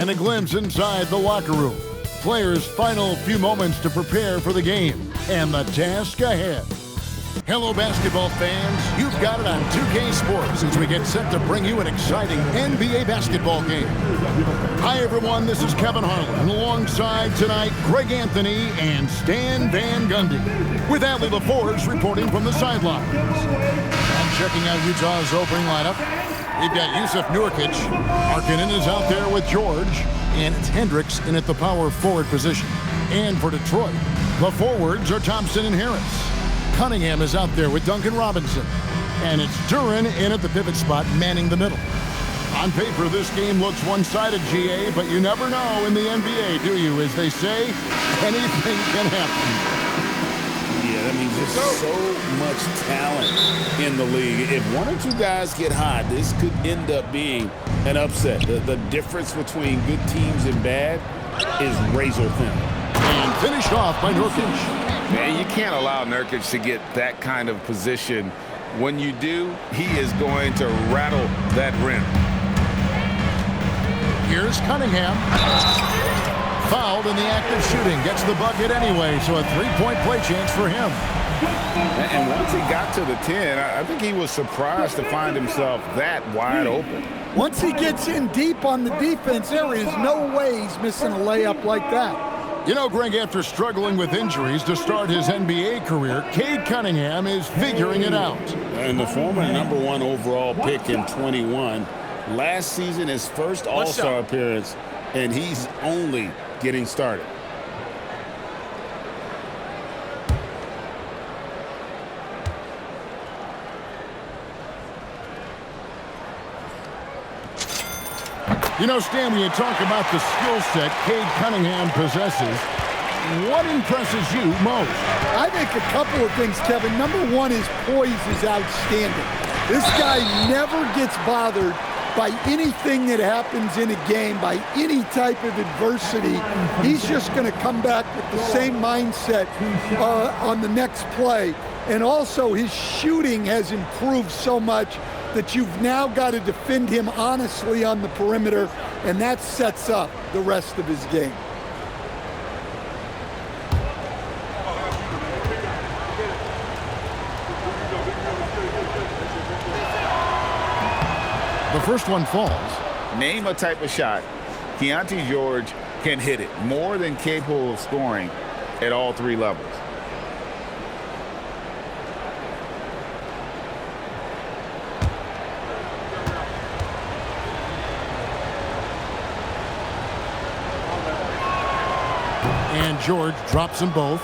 and a glimpse inside the locker room. Players' final few moments to prepare for the game and the task ahead. Hello, basketball fans. You've got it on 2K Sports as we get set to bring you an exciting NBA basketball game. Hi, everyone. This is Kevin Harlan. Alongside tonight, Greg Anthony and Stan Van Gundy. With Adley LaForce reporting from the sidelines. And checking out Utah's opening lineup, we've got Yusuf Nurkic. Markkanen is out there with George. And it's Hendricks in at the power forward position. And for Detroit, the forwards are Thompson and Harris. Cunningham is out there with Duncan Robinson. And it's Duren in at the pivot spot, manning the middle. On paper, this game looks one-sided, GA, but you never know in the NBA, do you? As they say, anything can happen. Yeah, that means there's so much talent in the league. If one or two guys get hot, this could end up being an upset. The difference between good teams and bad is razor thin. And finished off by Nurkic. Man, you can't allow Nurkic to get that kind of position. When you do, he is going to rattle that rim. Here's Cunningham. Fouled in the act of shooting. Gets the bucket anyway, so a three-point play chance for him. And once he got to the 10, I think he was surprised to find himself that wide open. Once he gets in deep on the defense, there is no way he's missing a layup like that. You know, Greg, after struggling with injuries to start his NBA career, Cade Cunningham is figuring it out. And the former #1 overall pick in 21, last season his first All-Star appearance, and he's only getting started. You know, Stan, when you talk about the skill set Cade Cunningham possesses, what impresses you most? I think a couple of things, Kevin. Number one, his poise is outstanding. This guy never gets bothered by anything that happens in a game, by any type of adversity. He's just going to come back with the same mindset on the next play. And also, his shooting has improved so much that you've now got to defend him honestly on the perimeter, and that sets up the rest of his game. The first one falls. Name a type of shot Keontae George can hit it, more than capable of scoring at all three levels. And George drops them both.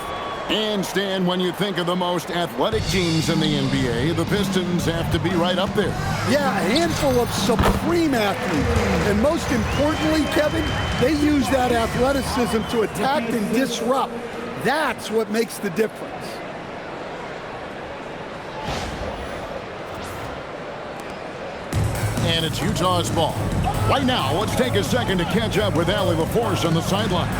And Stan, when you think of the most athletic teams in the NBA, the Pistons have to be right up there. Yeah, a handful of supreme athletes. And most importantly, Kevin, they use that athleticism to attack and disrupt. That's what makes the difference. And it's Utah's ball. Right now, let's take a second to catch up with Adley LaForce on the sideline.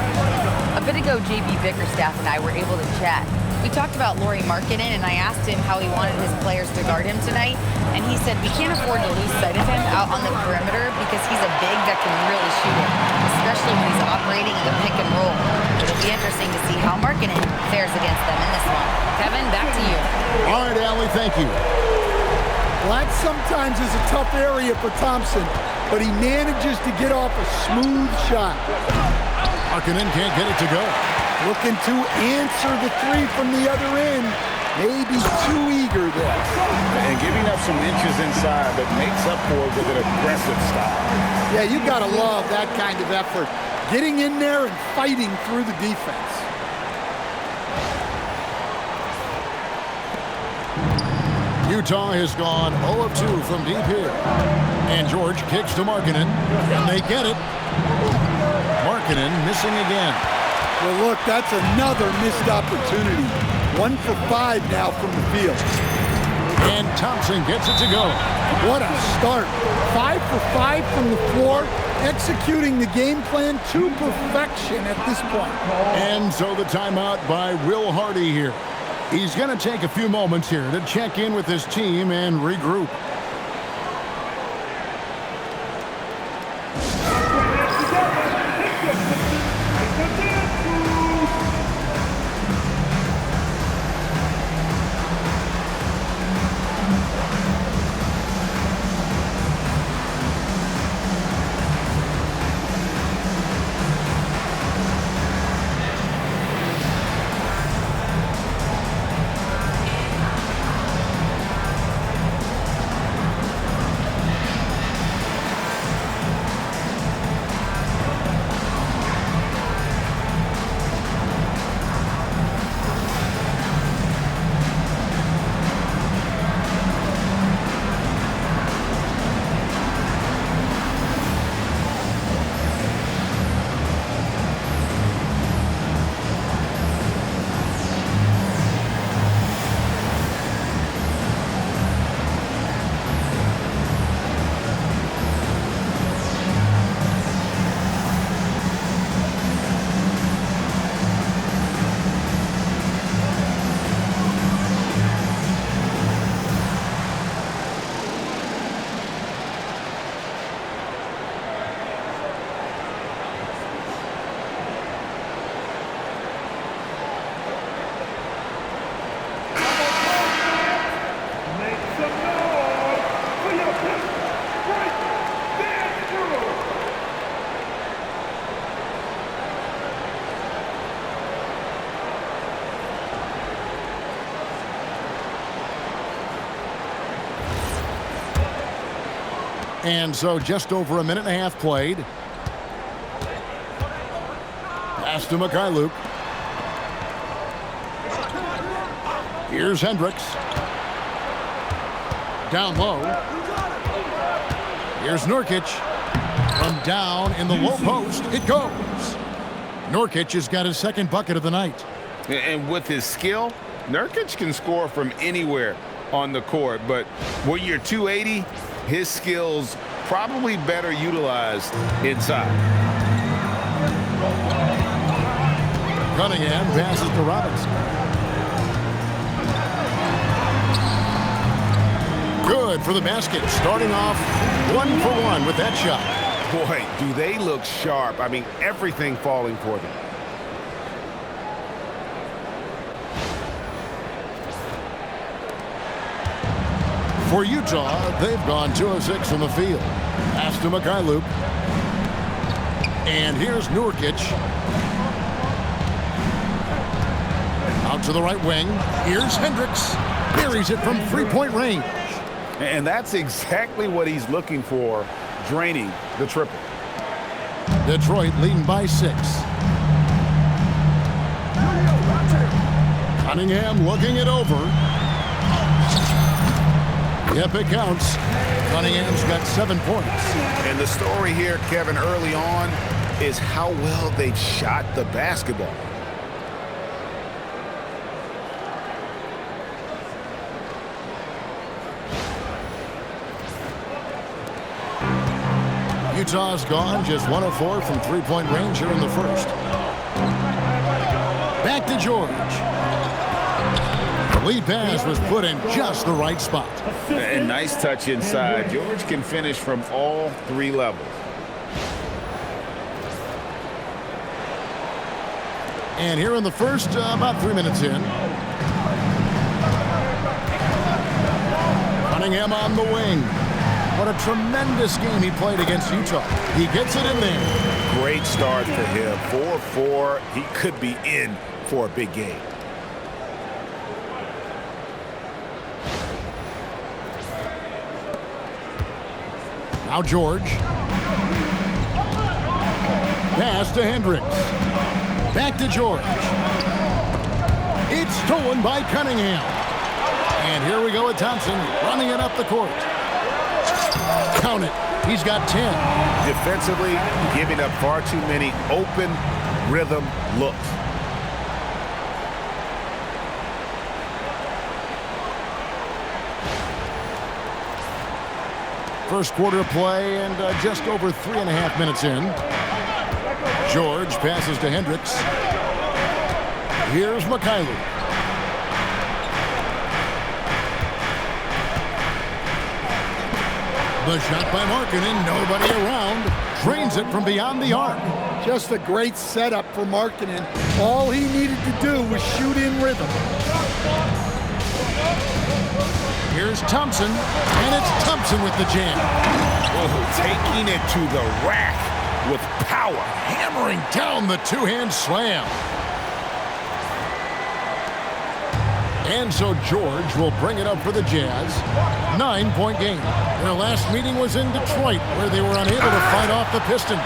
A bit ago, JB Bickerstaff and I were able to chat. We talked about Lauri Markkanen, and I asked him how he wanted his players to guard him tonight, and he said we can't afford to lose sight of him out on the perimeter because he's a big that can really shoot it, especially when he's operating in the pick and roll. It'll be interesting to see how Markkanen fares against them in this one. Kevin, back to you. All right, Adley, thank you. Well, that sometimes is a tough area for Thompson, but he manages to get off a smooth shot. Markkanen can't get it to go. Looking to answer the three from the other end. Maybe too eager there. And giving up some inches inside, but makes up for it with an aggressive style. Yeah, you got to love that kind of effort. Getting in there and fighting through the defense. Utah has gone 0 of 2 from deep here. And George kicks to Markkanen. And they get it. Markkanen missing again. Well, look, that's another missed opportunity. 1 for 5 now from the field. And Thompson gets it to go. What a start. 5 for 5 from the floor, executing the game plan to perfection at this point. And so the timeout by Will Hardy here. He's going to take a few moments here to check in with his team and regroup. And so just over a minute and a half played. Pass to Mikhailuk. Here's Hendricks. Down low. Here's Nurkic. From down in the low post, it goes. Nurkic has got his second bucket of the night. And with his skill, Nurkic can score from anywhere on the court. But when you're 280, his skills probably better utilized inside. Cunningham passes to Robinson. Good for the basket. Starting off 1 for 1 with that shot. Boy, do they look sharp. I mean, everything falling for them. For Utah, they've gone 2 of 6 from the field. Pass to Mikhailuk. And here's Nurkic. Out to the right wing. Here's Hendricks. Buries it from three-point range. And that's exactly what he's looking for, draining the triple. Detroit leading by 6. Cunningham looking it over. Yep, it counts. Cunningham's got 7 points. And the story here, Kevin, early on is how well they've shot the basketball. Utah's gone just 1 of 4 from three-point range here in the first. Back to George. The lead pass was put in just the right spot. And nice touch inside. George can finish from all 3 levels. And here in the first, about 3 minutes in. Cunningham on the wing. What a tremendous game he played against Utah. He gets it in there. Great start for him. 4-4. He could be in for a big game. Now George. Pass to Hendricks. Back to George. It's stolen by Cunningham. And here we go with Thompson running it up the court. Count it. He's got 10. Defensively, giving up far too many open rhythm looks. First quarter play and just over 3.5 minutes in. George passes to Hendricks. Here's Mikhailuk. The shot by Markkanen, nobody around. Drains it from beyond the arc. Just a great setup for Markkanen. All he needed to do was shoot in rhythm. Here's Thompson, and it's Thompson with the jam. Oh, taking it to the rack with power. Hammering down the two-hand slam. And so George will bring it up for the Jazz. 9-point game. Their last meeting was in Detroit, where they were unable to fight off the Pistons.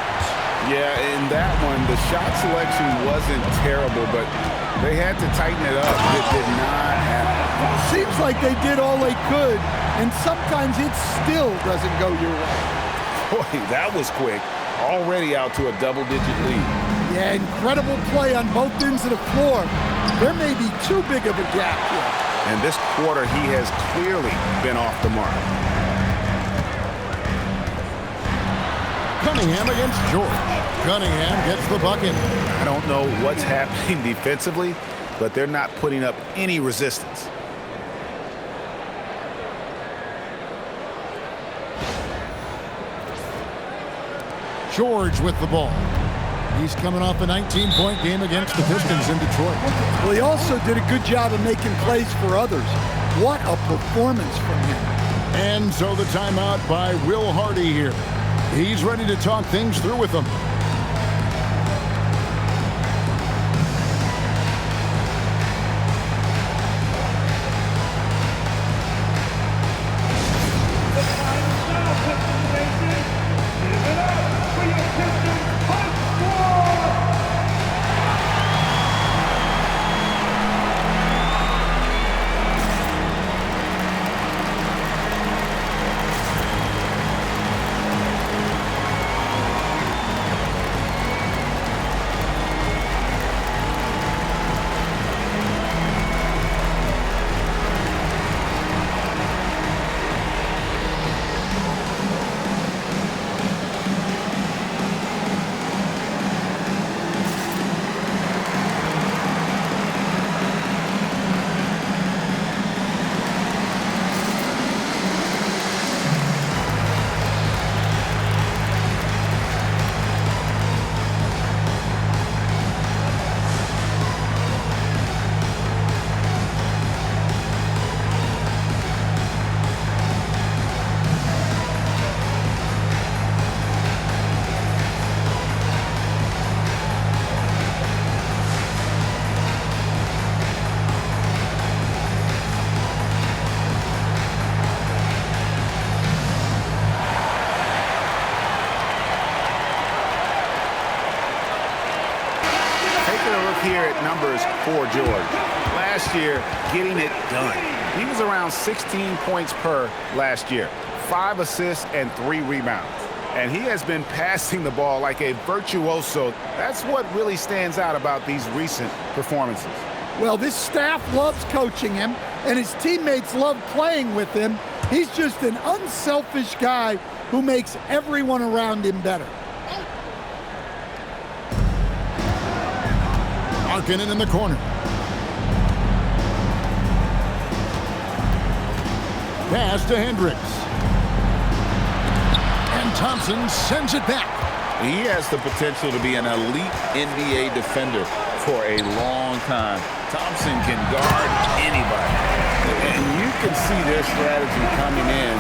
Yeah, in that one, the shot selection wasn't terrible, but they had to tighten it up. It did not happen. Seems like they did all they could, and sometimes it still doesn't go your way. Boy, that was quick. Already out to a double-digit lead. Yeah, incredible play on both ends of the floor. There may be too big of a gap here. And this quarter, he has clearly been off the mark. Cunningham against George. Cunningham gets the bucket. I don't know what's happening defensively, but they're not putting up any resistance. George with the ball. He's coming off a 19-point game against the Pistons in Detroit. Well, he also did a good job of making plays for others. What a performance from him. And so the timeout by Will Hardy here. He's ready to talk things through with them. here at numbers for George. Last year, getting it done. He was around 16 points per last year, 5 assists and 3 rebounds. And he has been passing the ball like a virtuoso. That's what really stands out about these recent performances. Well, this staff loves coaching him, and his teammates love playing with him. He's just an unselfish guy who makes everyone around him better. Markkanen in the corner. Pass to Hendricks. And Thompson sends it back. He has the potential to be an elite NBA defender for a long time. Thompson can guard anybody. And you can see their strategy coming in.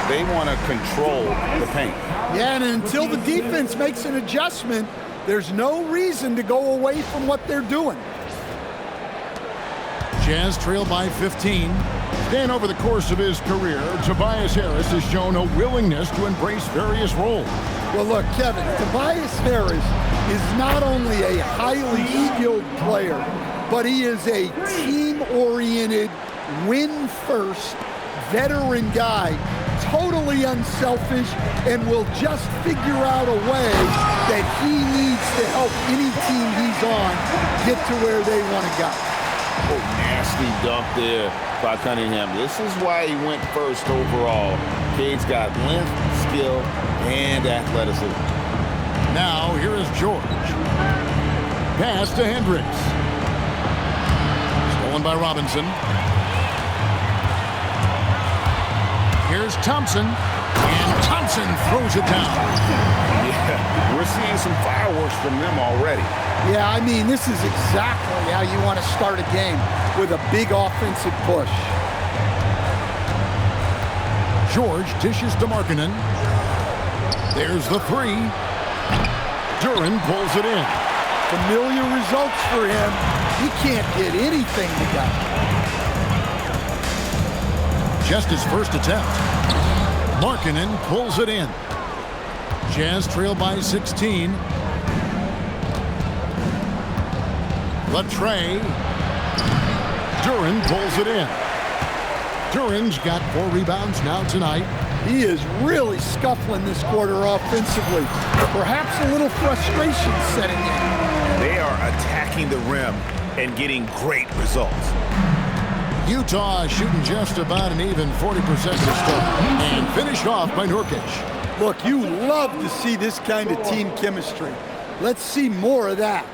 They want to control the paint. Yeah, and until the defense makes an adjustment, there's no reason to go away from what they're doing. Jazz trail by 15. And over the course of his career, Tobias Harris has shown a willingness to embrace various roles. Well, look, Kevin, Tobias Harris is not only a highly skilled player, but he is a team-oriented, win-first, veteran guy, totally unselfish, and will just figure out a way that he needs to help any team he's on get to where they want to go. Oh, nasty dunk there by Cunningham. This is why he went first overall. Cade's got length, skill, and athleticism. Now, here is George. Pass to Hendricks. Stolen by Robinson. Here's Thompson. And Thompson throws it down. Yeah, we're seeing some fireworks from them already. Yeah, I mean, this is exactly how you want to start a game, with a big offensive push. George dishes to Markkanen. There's the 3. Duran pulls it in. Familiar results for him. He can't get anything together. Just his first attempt. Markkanen pulls it in. Jazz trail by 16. Latrey. Duran pulls it in. Duran's got 4 rebounds now tonight. He is really scuffling this quarter offensively. Perhaps a little frustration setting in. They are attacking the rim and getting great results. Utah is shooting just about an even 40% to start. And finished off by Nurkic. Look, you love to see this kind of team chemistry. Let's see more of that.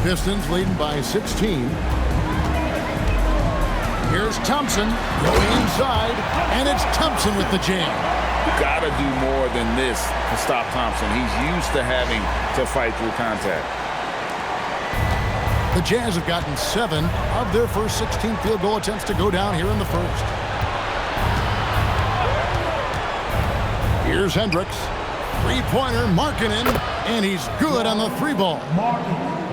Pistons leading by 16. Here's Thompson going inside, and it's Thompson with the jam. Gotta do more than this to stop Thompson. He's used to having to fight through contact. The Jazz have gotten 7 of their first 16 field goal attempts to go down here in the first. Here's Hendricks. Three-pointer, Markkanen, and he's good on the 3-ball.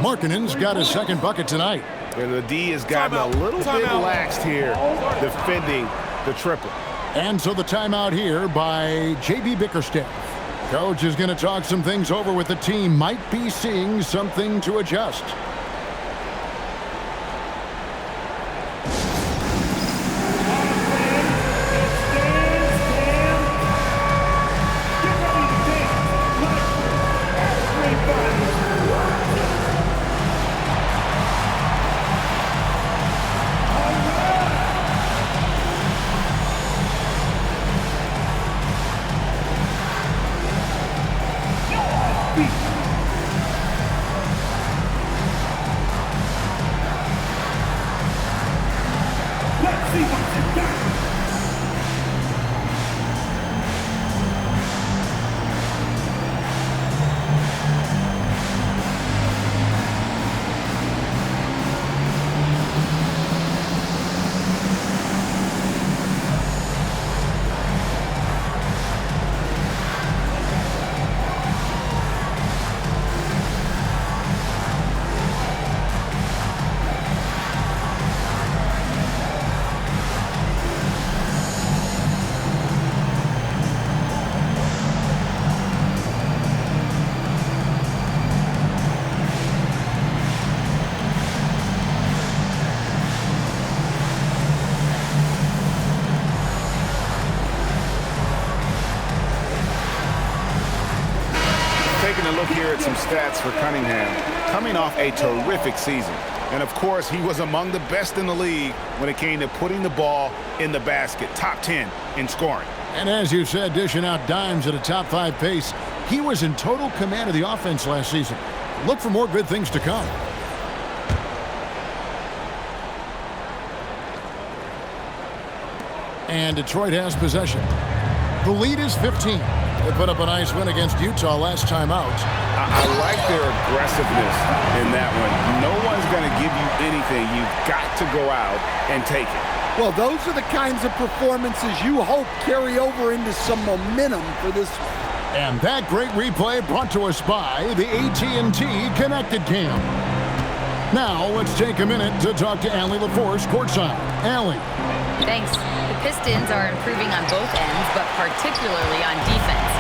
Markkanen's got his second bucket tonight. And the D has gotten a little bit laxed here defending the triple. And so the timeout here by J.B. Bickerstaff. Coach is going to talk some things over with the team. Might be seeing something to adjust. here at some stats for Cunningham, coming off a terrific season. And, of course, he was among the best in the league when it came to putting the ball in the basket. Top 10 in scoring. And as you said, dishing out dimes at a top 5 pace, he was in total command of the offense last season. Look for more good things to come. And Detroit has possession. The lead is 15. They put up a nice win against Utah last time out. I like their aggressiveness in that one. No one's going to give you anything. You've got to go out and take it. Well, those are the kinds of performances you hope carry over into some momentum for this one. And that great replay brought to us by the AT&T Connected Cam. Now, let's take a minute to talk to Allie LaForce courtside. Allie. Thanks. The Pistons are improving on both ends, but particularly on defense.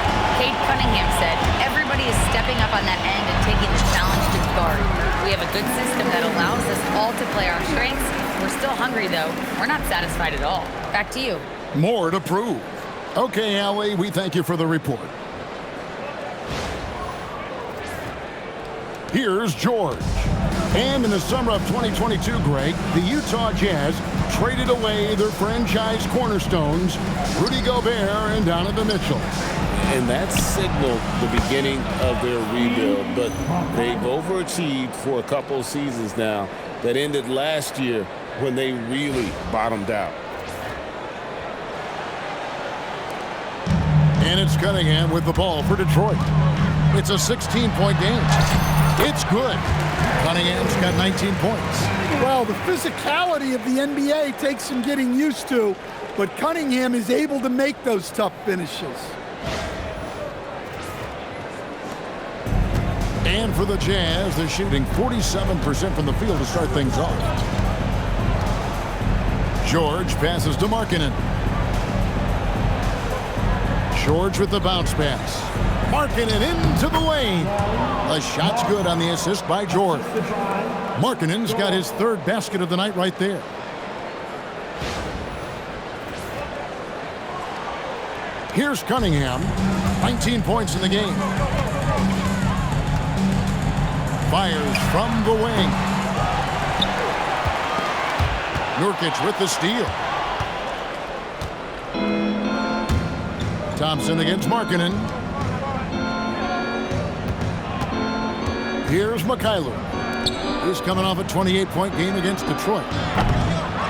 Cade Cunningham said, everybody is stepping up on that end and taking the challenge to guard. We have a good system that allows us all to play our strengths. We're still hungry, though. We're not satisfied at all. Back to you. More to prove. Okay, Allie, we thank you for the report. Here's George. And in the summer of 2022, Greg, the Utah Jazz traded away their franchise cornerstones, Rudy Gobert and Donovan Mitchell. And that signaled the beginning of their rebuild, but they've overachieved for a couple of seasons now that ended last year when they really bottomed out. And it's Cunningham with the ball for Detroit. It's a 16-point game. It's good. Cunningham's got 19 points. Well, the physicality of the NBA takes some getting used to, but Cunningham is able to make those tough finishes. And for the Jazz, they're shooting 47% from the field to start things off. George passes to Markkanen. George with the bounce pass. Markkanen into the lane. The shot's good on the assist by George. Markkanen's got his third basket of the night right there. Here's Cunningham. 19 points in the game. Fires from the wing. Nurkic with the steal. Thompson against Markkanen. Here's Markkanen. He's coming off a 28-point game against Detroit.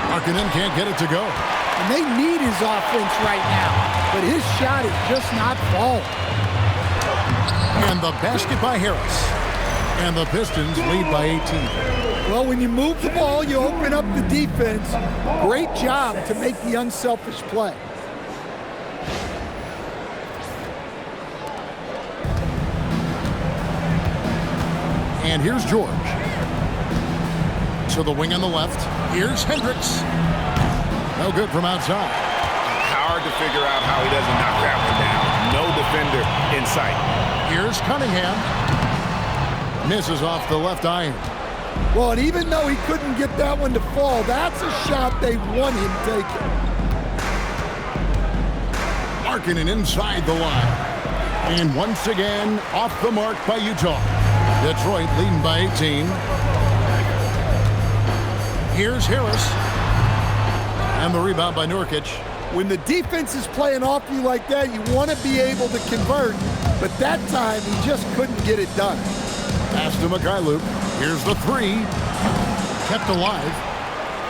Markkanen can't get it to go. And they need his offense right now, but his shot is just not falling. And the basket by Harris. And the Pistons lead by 18. Well, when you move the ball, you open up the defense. Great job to make the unselfish play. And here's George. To the wing on the left. Here's Hendricks. No good from outside. Hard to figure out how he doesn't knock that one down. No defender in sight. Here's Cunningham. Misses off the left iron. Well, and even though he couldn't get that one to fall, that's a shot they want him taking. Markkanen inside the line. And once again, off the mark by Utah. Detroit leading by 18. Here's Harris. And the rebound by Nurkic. When the defense is playing off you like that, you want to be able to convert. But that time, he just couldn't get it done. Pass to Markkanen. Here's the three. Kept alive.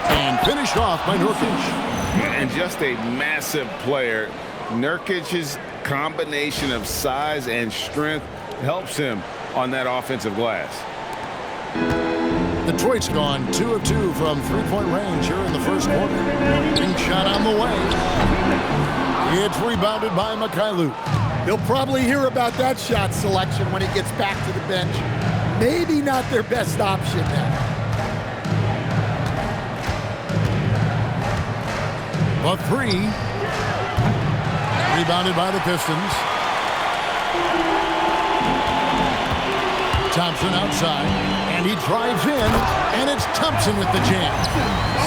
And finished off by Nurkic. And just a massive player. Nurkic's combination of size and strength helps him on that offensive glass. Detroit's gone 2 of 2 from three-point range here in the first quarter. Big shot on the way. It's rebounded by Markkanen. He'll probably hear about that shot selection when he gets back to the bench. Maybe not their best option now. A three. Rebounded by the Pistons. Thompson outside, and he drives in, and it's Thompson with the jam.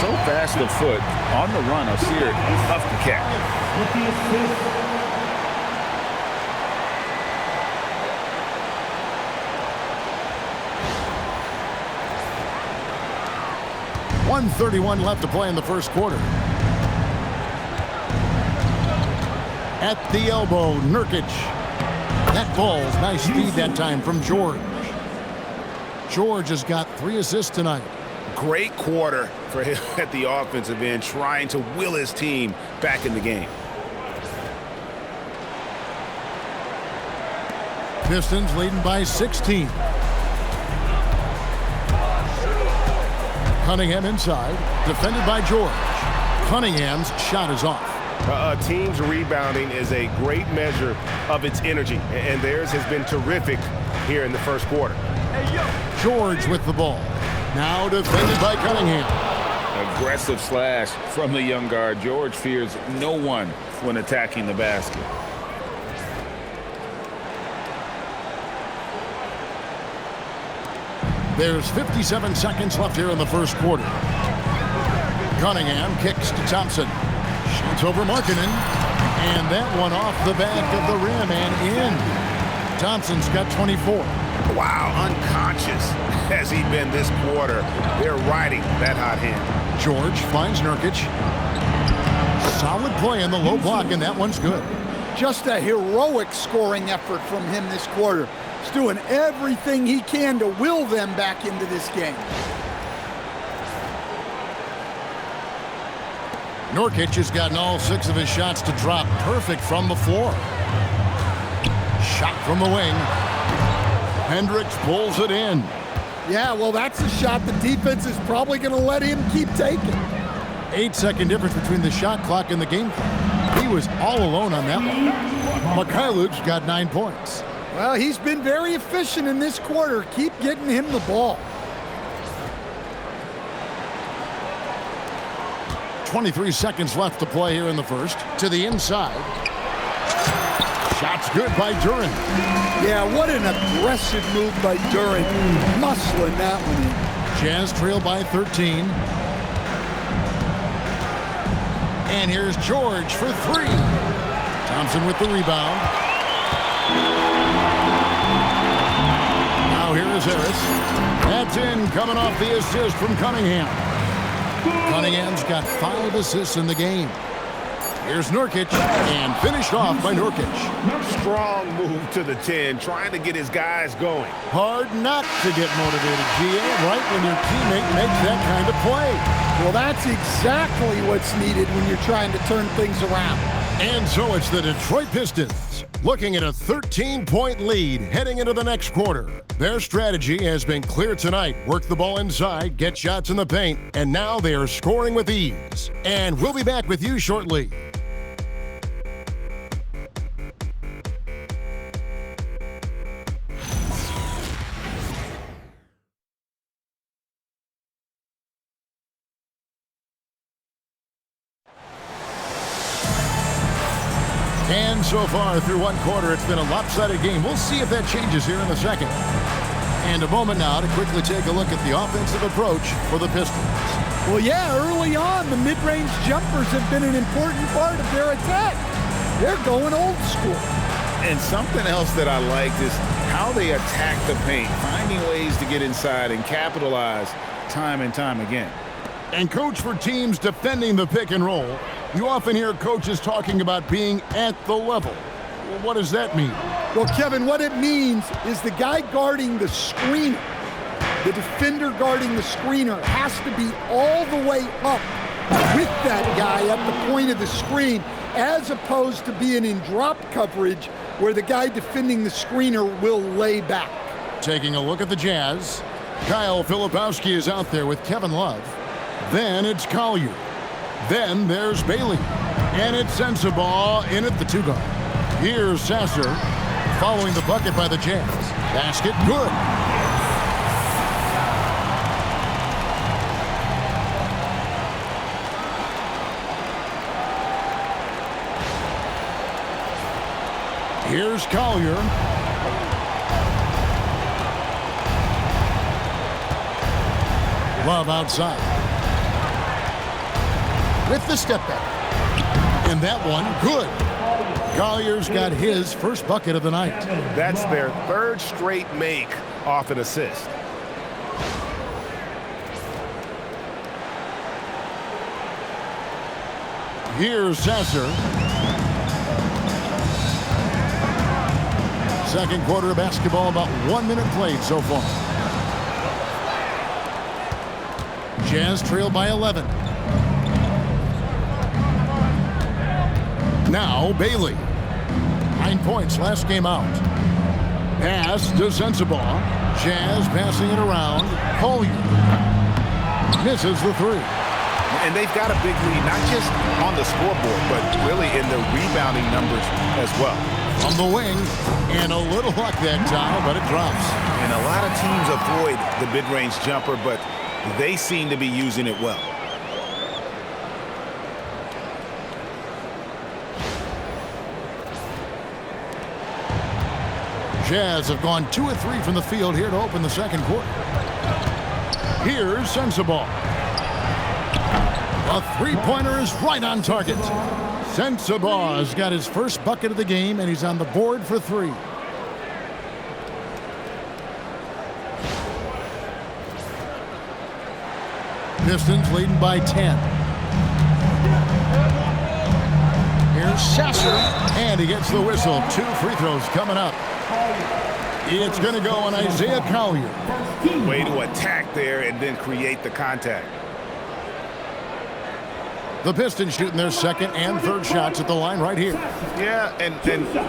So fast of foot on the run. Ausar tough to catch. 1:31 left to play in the first quarter. At the elbow, Nurkic. That ball's nice speed that time from George. George has got 3 assists tonight. Great quarter for him at the offensive end, trying to will his team back in the game. Pistons leading by 16. Cunningham inside, defended by George. Cunningham's shot is off. A team's rebounding is a great measure of its energy, and theirs has been terrific here in the first quarter. George with the ball. Now defended by Cunningham. Aggressive slash from the young guard. George fears no one when attacking the basket. There's 57 seconds left here in the first quarter. Cunningham kicks to Thompson. Shoots over Markkanen. And that one off the back of the rim and in. Thompson's got 24. Wow, unconscious has he been this quarter. They're riding that hot hand. George finds Nurkic. Solid play in the low block, and that one's good. Just a heroic scoring effort from him this quarter. He's doing everything he can to will them back into this game. Nurkic has gotten all 6 of his shots to drop. Perfect from the floor. Shot from the wing. Hendricks pulls it in. Yeah, well, that's a shot the defense is probably going to let him keep taking. 8-second difference between the shot clock and the game clock. He was all alone on that one. Markkanen got 9 points. Well, he's been very efficient in this quarter. Keep getting him the ball. 23 seconds left to play here in the first. To the inside. Shot's good by Duren. Yeah, what an aggressive move by Duren. Muscling that one in. Jazz trail by 13. And here's George for 3. Thompson with the rebound. Now here is Harris. That's in, coming off the assist from Cunningham. Cunningham's got 5 assists in the game. Here's Nurkic, and finished off by Nurkic. Strong move to the 10, trying to get his guys going. Hard not to get motivated, GA, right when your teammate makes that kind of play. Well, that's exactly what's needed when you're trying to turn things around. And so it's the Detroit Pistons, looking at a 13-point lead heading into the next quarter. Their strategy has been clear tonight. Work the ball inside, get shots in the paint, and now they are scoring with ease. And we'll be back with you shortly. And so far through one quarter, it's been a lopsided game. We'll see if that changes here in the second. And a moment now to quickly take a look at the offensive approach for the Pistons. Well, yeah, early on, the mid-range jumpers have been an important part of their attack. They're going old school. And something else that I liked is how they attack the paint, finding ways to get inside and capitalize time and time again. And coach, for teams defending the pick and roll, you often hear coaches talking about being at the level. Well, what does that mean? Well, Kevin, what it means is the guy guarding the screener, the defender guarding the screener, has to be all the way up with that guy at the point of the screen, as opposed to being in drop coverage where the guy defending the screener will lay back. Taking a look at the Jazz, Kyle Filipowski is out there with Kevin Love. Then it's Collier. Then there's Bailey. And it's Sensabaugh in at the 2-guard. Here's Sasser following the bucket by the Jazz. Basket good. Here's Collier. Love outside. With the step back. And that one, good. Collier's got his first bucket of the night. That's their 3rd straight make off an assist. Here's Sasser. Second quarter of basketball, about 1 minute played so far. Jazz trail by 11. Now Bailey. 9 points last game out. Pass to Sensabaugh. Jazz passing it around. Collier misses the three. And they've got a big lead, not just on the scoreboard, but really in the rebounding numbers as well. On the wing, and a little luck that time, but it drops. And a lot of teams avoid the mid-range jumper, but they seem to be using it well. Jazz have gone 2 of 3 from the field here to open the second quarter. Here's Sensabaugh. A three-pointer is right on target. Sensabaugh has got his first bucket of the game, and he's on the board for 3. Pistons leading by 10. Here's Sasser, and he gets the whistle. 2 free throws coming up. It's going to go on Isaiah Collier. Way to attack there and then create the contact. The Pistons shooting their second and third shots at the line right here. Yeah, and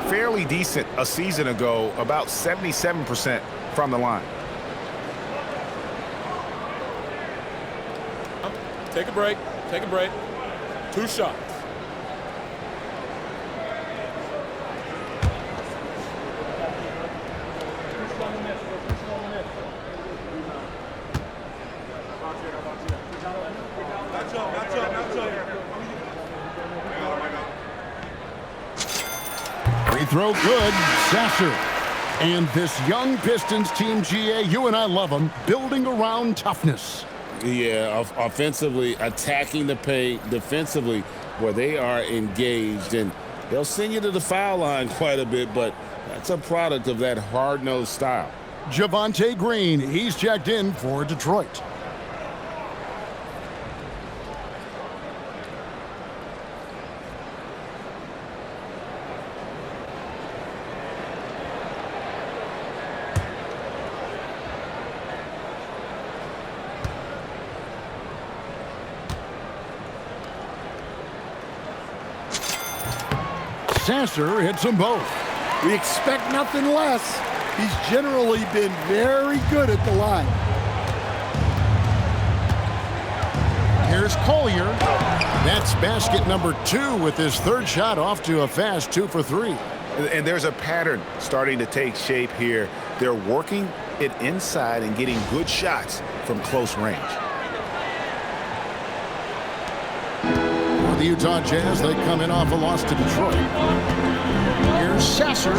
fairly decent a season ago, about 77% from the line. Take a break. Take a break. 2 shots. Free throw good. Sasser. And this young Pistons team, GA, you and I love them, building around toughness. Yeah, offensively, attacking the paint, defensively, where they are engaged. And they'll send you to the foul line quite a bit, but that's a product of that hard-nosed style. Javonte Green, he's checked in for Detroit. Sasser hits them both. We expect nothing less. He's generally been very good at the line. Here's Collier. That's basket number 2 with his third shot off to a fast 2 for 3. And there's a pattern starting to take shape here. They're working it inside and getting good shots from close range. The Utah Jazz, they come in off a loss to Detroit. Here's Sasser,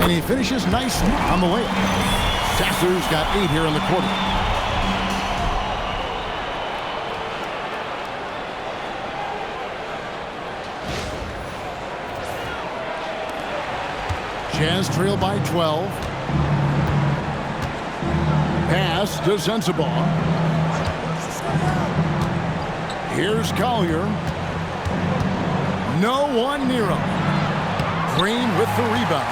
and he finishes nicely on the layup. Sasser's got 8 here in the quarter. Jazz trail by 12. Pass to Sensabaugh. Here's Collier. No one near him. Green with the rebound.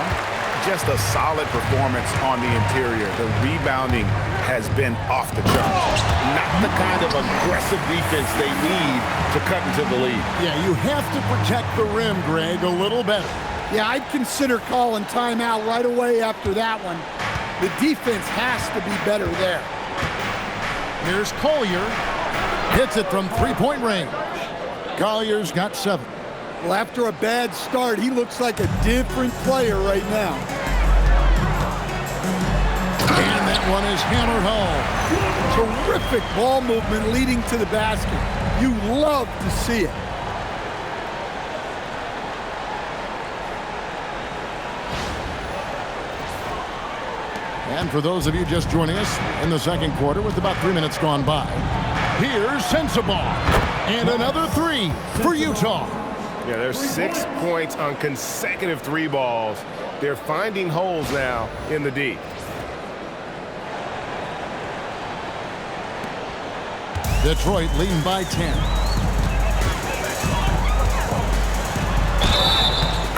Just a solid performance on the interior. The rebounding has been off the charts. Not the kind of aggressive defense they need to cut into the lead. Yeah, you have to protect the rim, Greg, a little better. Yeah, I'd consider calling timeout right away after that one. The defense has to be better there. Here's Collier. Hits it from three-point range. Collier's got 7. Well, after a bad start, he looks like a different player right now. And that one is hammered home. Terrific ball movement leading to the basket. You love to see it. And for those of you just joining us in the second quarter with about 3 minutes gone by, here's Sensabaugh. And another 3 for Utah. Yeah, there's 6 points on consecutive 3 balls. They're finding holes now in the D. Detroit leading by 10.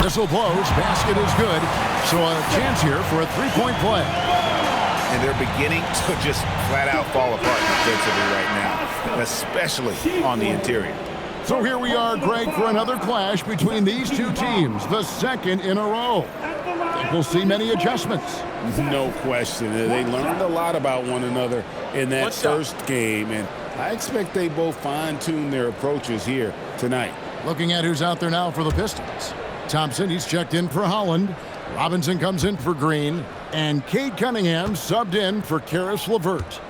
Whistle blows. Basket is good. So a chance here for a three-point play. And they're beginning to just flat-out fall apart defensively right now, especially on the interior. So here we are, Greg, for another clash between these two teams, the second in a row. Think we'll see many adjustments. No question. They learned a lot about one another in that first game, and I expect they both fine-tune their approaches here tonight. Looking at who's out there now for the Pistons. Thompson, he's checked in for Holland. Robinson comes in for Green. And Cade Cunningham subbed in for Karis LeVert.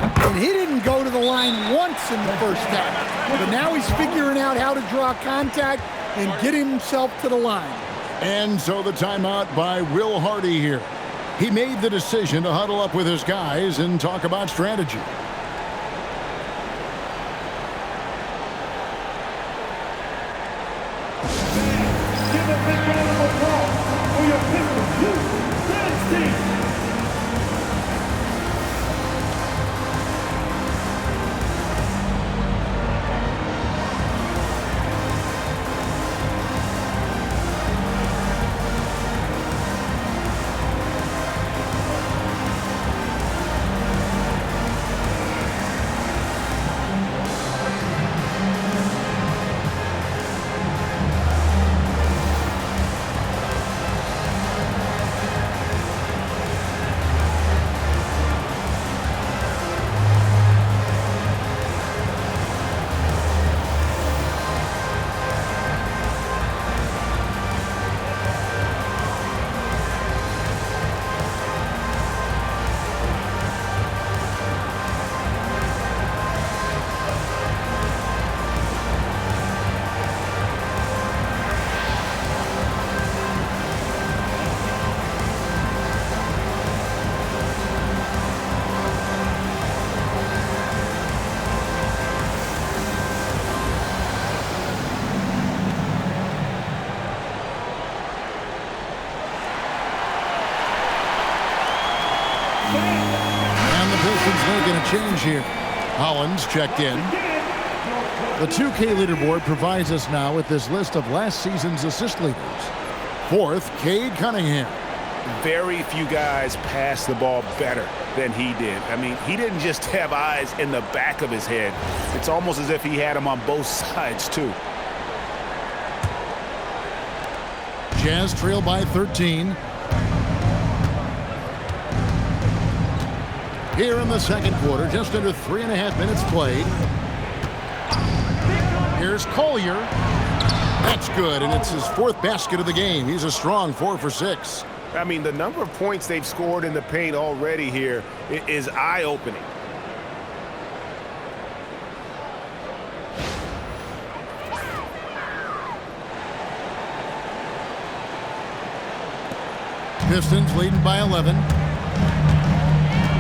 And he didn't go to the line once in the first half. But now he's figuring out how to draw contact and get himself to the line. And so the timeout by Will Hardy here. He made the decision to huddle up with his guys and talk about strategy. Give a big round of applause for your Pistons dance team. And the Pistons making a change here. Hollins checked in. The 2K leaderboard provides us now with this list of last season's assist leaders. Fourth, Cade Cunningham. Very few guys pass the ball better than he did. I mean, he didn't just have eyes in the back of his head. It's almost as if he had them on both sides, too. Jazz trail by 13. Here in the second quarter, just under 3.5 minutes played. Here's Collier. That's good, and it's his fourth basket of the game. He's a strong 4 for 6. I mean, the number of points they've scored in the paint already here is eye-opening. Pistons leading by 11.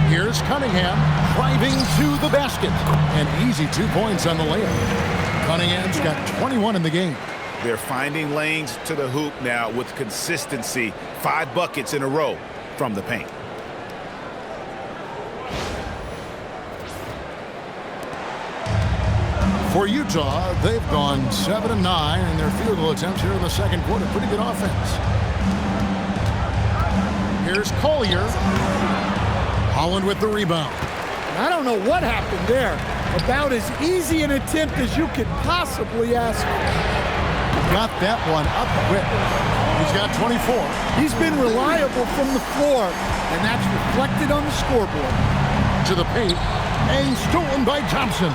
Here's Cunningham driving to the basket. An easy 2 points on the layup. Cunningham's got 21 in the game. They're finding lanes to the hoop now with consistency. 5 buckets in a row from the paint. For Utah, they've gone 7 of 9 in their field goal attempts here in the second quarter. Pretty good offense. Here's Collier. Holland with the rebound. I don't know what happened there. About as easy an attempt as you could possibly ask for. Got that one up quick. He's got 24. He's been reliable from the floor, and that's reflected on the scoreboard. To the paint, and stolen by Thompson.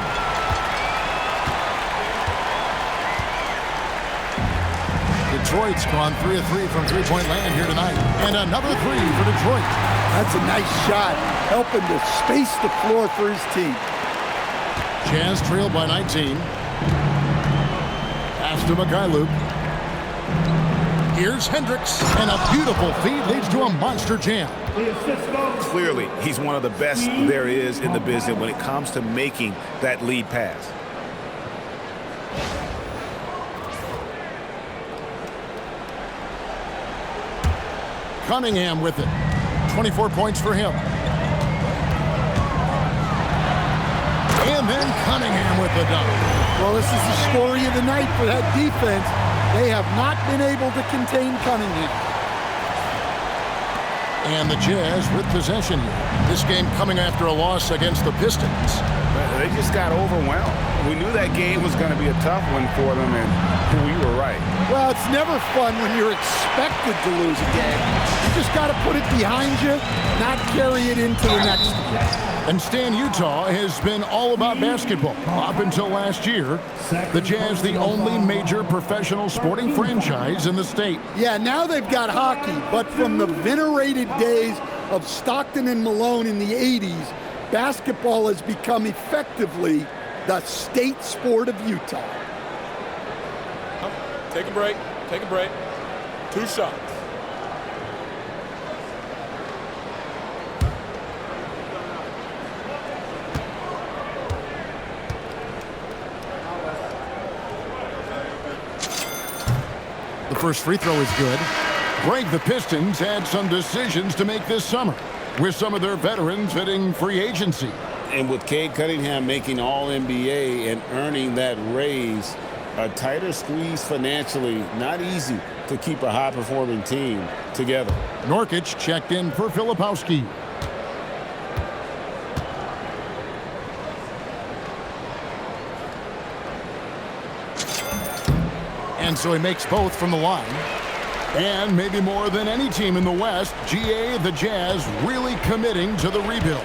Detroit's gone 3 of 3 from three-point land here tonight. And another 3 for Detroit. That's a nice shot, helping to space the floor for his team. Jazz trailed by 19. Pass to Mikhailuk. Here's Hendricks, and a beautiful feed leads to a monster jam. Clearly, he's one of the best there is in the business when it comes to making that lead pass. Cunningham with it. 24 points for him. And then Cunningham with the dunk. Well, this is the story of the night for that defense. They have not been able to contain Cunningham. And the Jazz with possession here. This game coming after a loss against the Pistons. They just got overwhelmed. We knew that game was going to be a tough one for them, and we were right. Well, it's never fun when you're expected to lose a game. You just got to put it behind you, not carry it into the next game. And Stan, Utah has been all about basketball up until last year. The Jazz, the only major professional sporting franchise in the state. Yeah, now they've got hockey, but from the venerated days of Stockton and Malone in the 80s, basketball has become effectively the state sport of Utah. Take a break. Take a break. 2 shots. The first free throw is good. Greg, the Pistons had some decisions to make this summer, with some of their veterans hitting free agency. And with Cade Cunningham making All-NBA and earning that raise, a tighter squeeze financially, not easy to keep a high-performing team together. Nurkic checked in for Filipowski. And so he makes both from the line. And maybe more than any team in the West, GA, the Jazz, really committing to the rebuild.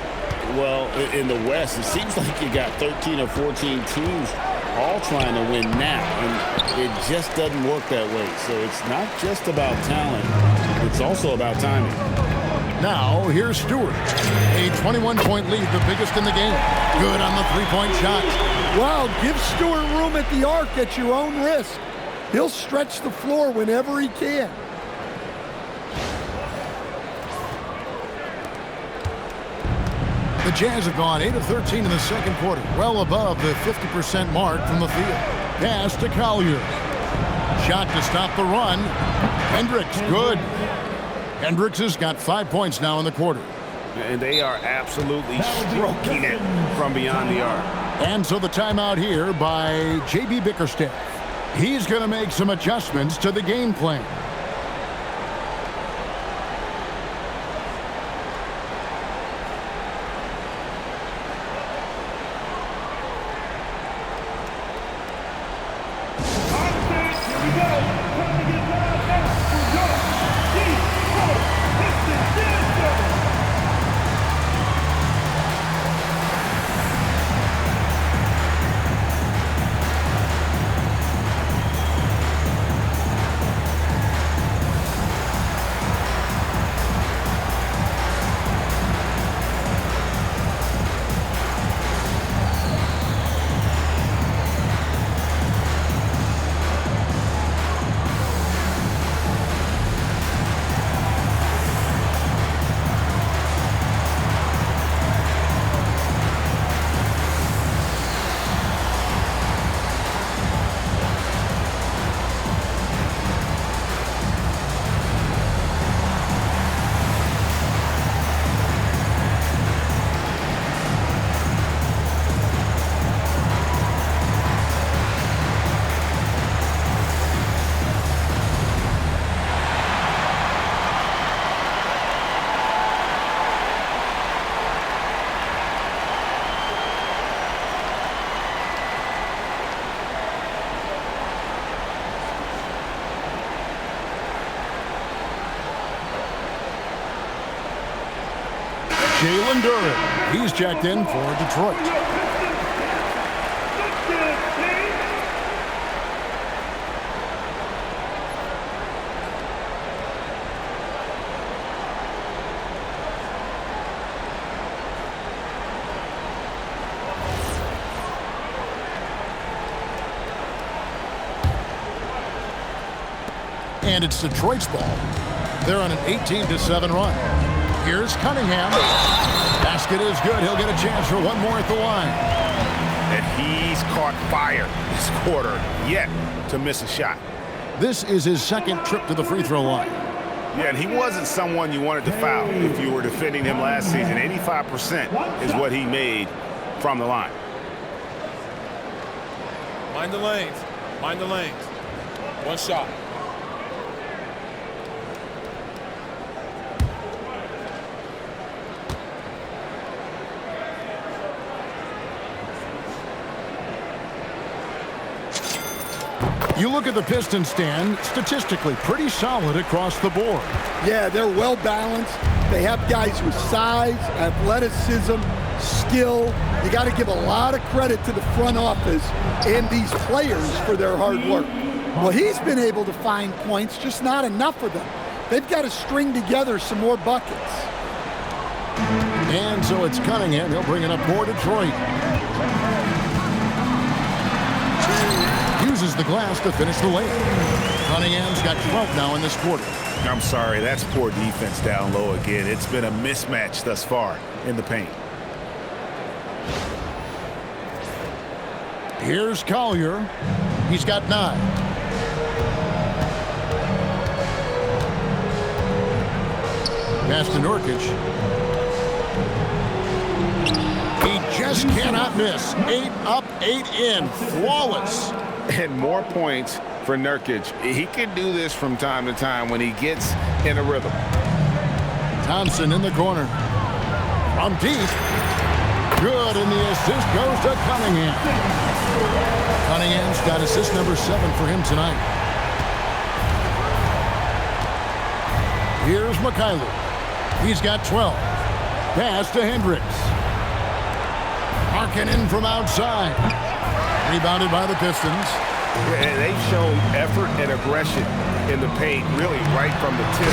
Well, in the West, it seems like you got 13 or 14 teams all trying to win now, and it just doesn't work that way. So it's not just about talent, it's also about timing. Now, here's Stewart. A 21-point lead, the biggest in the game. Good on the three-point shot. Wow, give Stewart room at the arc at your own risk. He'll stretch the floor whenever he can. The Jazz have gone 8 of 13 in the second quarter, well above the 50% mark from the field. Pass to Collier. Shot to stop the run. Hendricks, good. Hendricks has got 5 points now in the quarter. And they are absolutely stroking it from beyond the arc. And so the timeout here by J.B. Bickerstaff. He's going to make some adjustments to the game plan. Jalen Duren. He's checked in for Detroit. And it's Detroit's ball. They're on an 18-7 run. Here's Cunningham. Basket is good. He'll get a chance for one more at the line. And he's caught fire this quarter yet to miss a shot. This is his second trip to the free throw line. Yeah, and he wasn't someone you wanted to foul if you were defending him last season. 85% is what he made from the line. Mind the lanes. Mind the lanes. One shot. You look at the Pistons stand, statistically pretty solid across the board. Yeah, they're well balanced. They have guys with size, athleticism, skill. You got to give a lot of credit to the front office and these players for their hard work. Well, he's been able to find points, just not enough of them. They've got to string together some more buckets. And so it's Cunningham. He'll bring it up for Detroit. Uses the glass to finish the lane. Cunningham's got 12 now in this quarter. I'm sorry, that's poor defense down low again. It's been a mismatch thus far in the paint. Here's Collier. He's got 9. Pass to Nurkic. He just cannot miss. 8 up, 8 in. Flawless. And more points for Nurkic. He can do this from time to time when he gets in a rhythm. Thompson in the corner. From deep. Good, and the assist goes to Cunningham. Cunningham's got assist number 7 for him tonight. Here's Markkanen. He's got 12. Pass to Hendricks. Markkanen from outside. Rebounded by the Pistons. And they've shown effort and aggression in the paint, really right from the tip.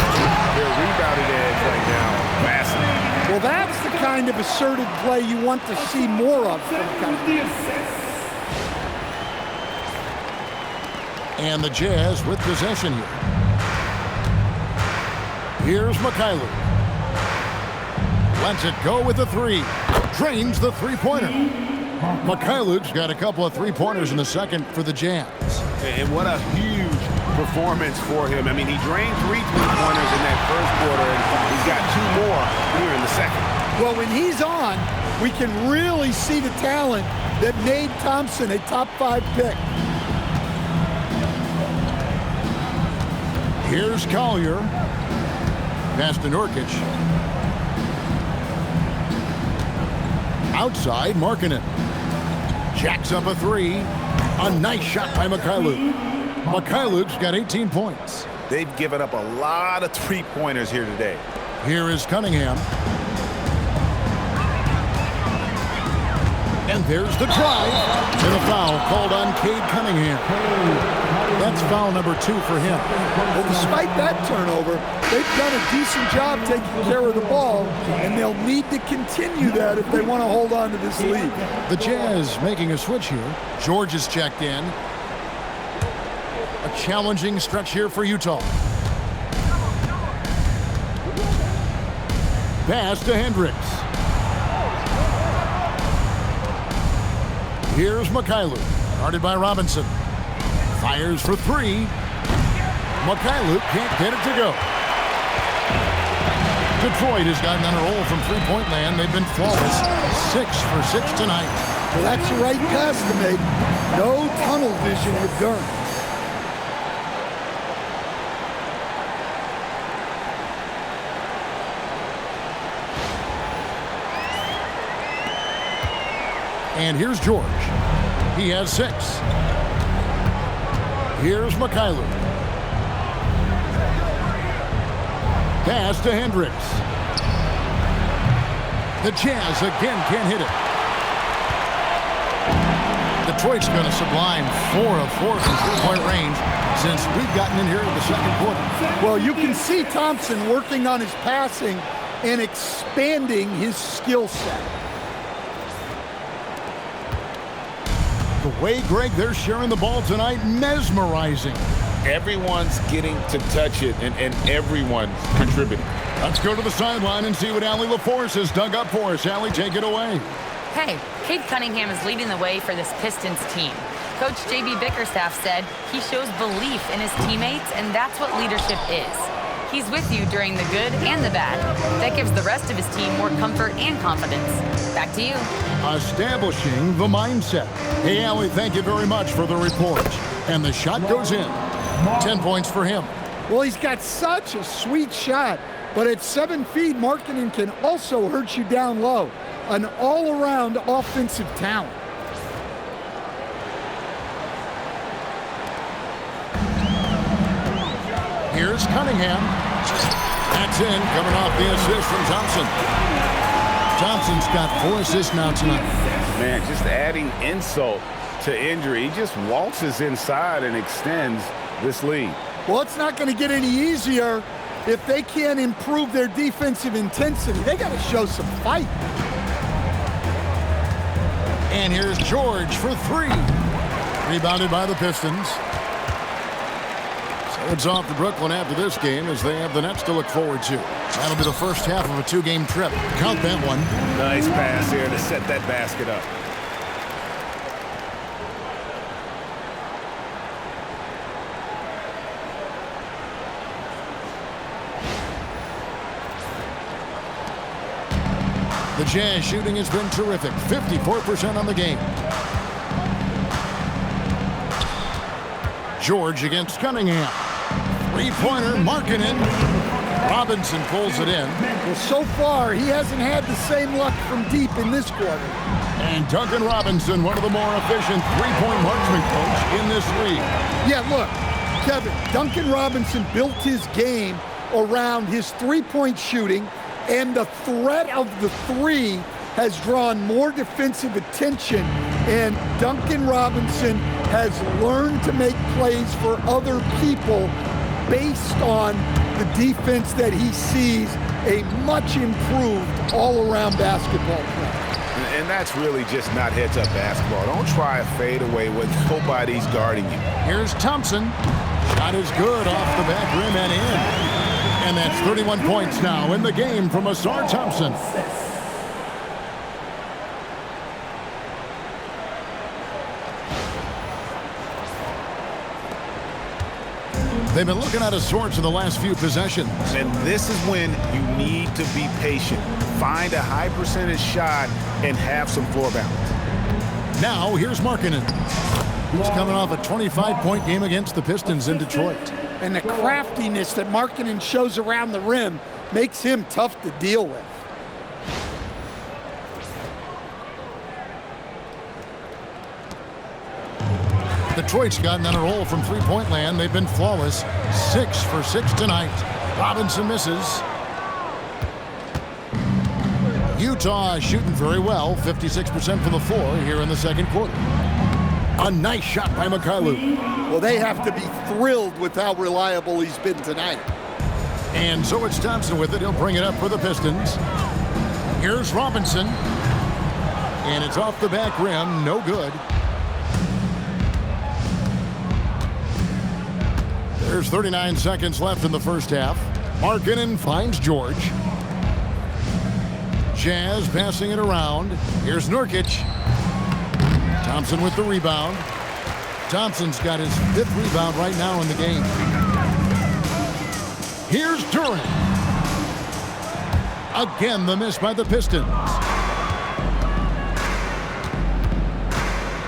Their rebounding edge right now, massive. Well, that's the kind of assertive play you want to see more of from Cunningham. And the Jazz with possession here. Here's Markkanen. Lets it go with a 3. Drains the three-pointer. Markkanen's got a couple of three-pointers in the second for the Jazz. And what a huge performance for him. I mean, he drained 3 three-pointers in that first quarter, and he's got 2 more here in the second. Well, when he's on, we can really see the talent that made Thompson a top 5 pick. Here's Collier. Pass to Nurkic. Outside, Markkanen. Jacks up a 3. A nice shot by Markkanen. Markkanen's got 18 points. They've given up a lot of three-pointers here today. Here is Cunningham. And there's the drive. And a foul called on Cade Cunningham. That's foul number 2 for him. Well, despite that turnover, they've done a decent job taking care of the ball, and they'll need to continue that if they want to hold on to this lead. The Jazz making a switch here. George is checked in. A challenging stretch here for Utah. Pass to Hendricks. Here's Markkanen, guarded by Robinson. Fires for 3. Markkanen can't get it to go. Detroit has gotten on a roll from three-point land. They've been flawless. 6 for 6 tonight. Well, that's the right pass to make. No tunnel vision with Gurn. And here's George. He has 6. Here's Markkanen. Pass to Hendricks. The Jazz again can't hit it. Detroit's been a sublime 4 of 4 from three-point range since we've gotten in here in the second quarter. Well, you can see Thompson working on his passing and expanding his skill set. The way, Greg, they're sharing the ball tonight, mesmerizing. Everyone's getting to touch it, and everyone's contributing. Let's go to the sideline and see what Allie LaForce has dug up for us. Allie, take it away. Hey, Cade Cunningham is leading the way for this Pistons team. Coach J.B. Bickerstaff said he shows belief in his teammates, and that's what leadership is. He's with you during the good and the bad. That gives the rest of his team more comfort and confidence. Back to you. Establishing the mindset. Hey, Allie, thank you very much for the report. And the shot goes in. 10 points for him. Well, he's got such a sweet shot, but at 7 feet, Markkanen can also hurt you down low. An all-around offensive talent. Here's Cunningham. That's in, coming off the assist from Thompson. Thompson's got 4 assists now tonight. Man, just adding insult to injury. He just waltzes inside and extends this lead. Well, it's not going to get any easier if they can't improve their defensive intensity. They got to show some fight. And here's George for 3. Rebounded by the Pistons. So it's off to Brooklyn after this game as they have the Nets to look forward to. That'll be the first half of a 2-game trip. Count that one. Nice pass here to set that basket up. The Jazz shooting has been terrific. 54% on the game. George against Cunningham. 3-pointer, Markkanen. Robinson pulls it in. Well, so far, he hasn't had the same luck from deep in this quarter. And Duncan Robinson, one of the more efficient three-point marksman coach in this league. Yeah, look, Kevin, Duncan Robinson built his game around his three-point shooting, and the threat of the three has drawn more defensive attention, and Duncan Robinson has learned to make plays for other people based on the defense that he sees a much improved all-around basketball play. And that's really just not heads-up basketball. Don't try a fadeaway when nobody's guarding you. Here's Thompson. Shot is good off the back rim and in. And that's 31 points now in the game from Ausar Thompson. They've been looking out of sorts in the last few possessions. And this is when you need to be patient. Find a high percentage shot and have some floor balance. Now here's Markkanen. He's coming off a 25-point game against the Pistons in Detroit. And the craftiness that Markkanen shows around the rim makes him tough to deal with. Detroit's gotten on a roll from three-point land. They've been flawless. 6 for 6 tonight. Robinson misses. Utah shooting very well. 56% from the floor here in the second quarter. A nice shot by Mikhailuk. Well, they have to be thrilled with how reliable he's been tonight. And so it's Thompson with it. He'll bring it up for the Pistons. Here's Robinson. And it's off the back rim. No good. There's 39 seconds left in the first half. Markkanen finds George. Jazz passing it around. Here's Nurkic. Thompson with the rebound. Thompson's got his 5th rebound right now in the game. Here's Durant. Again, the miss by the Pistons.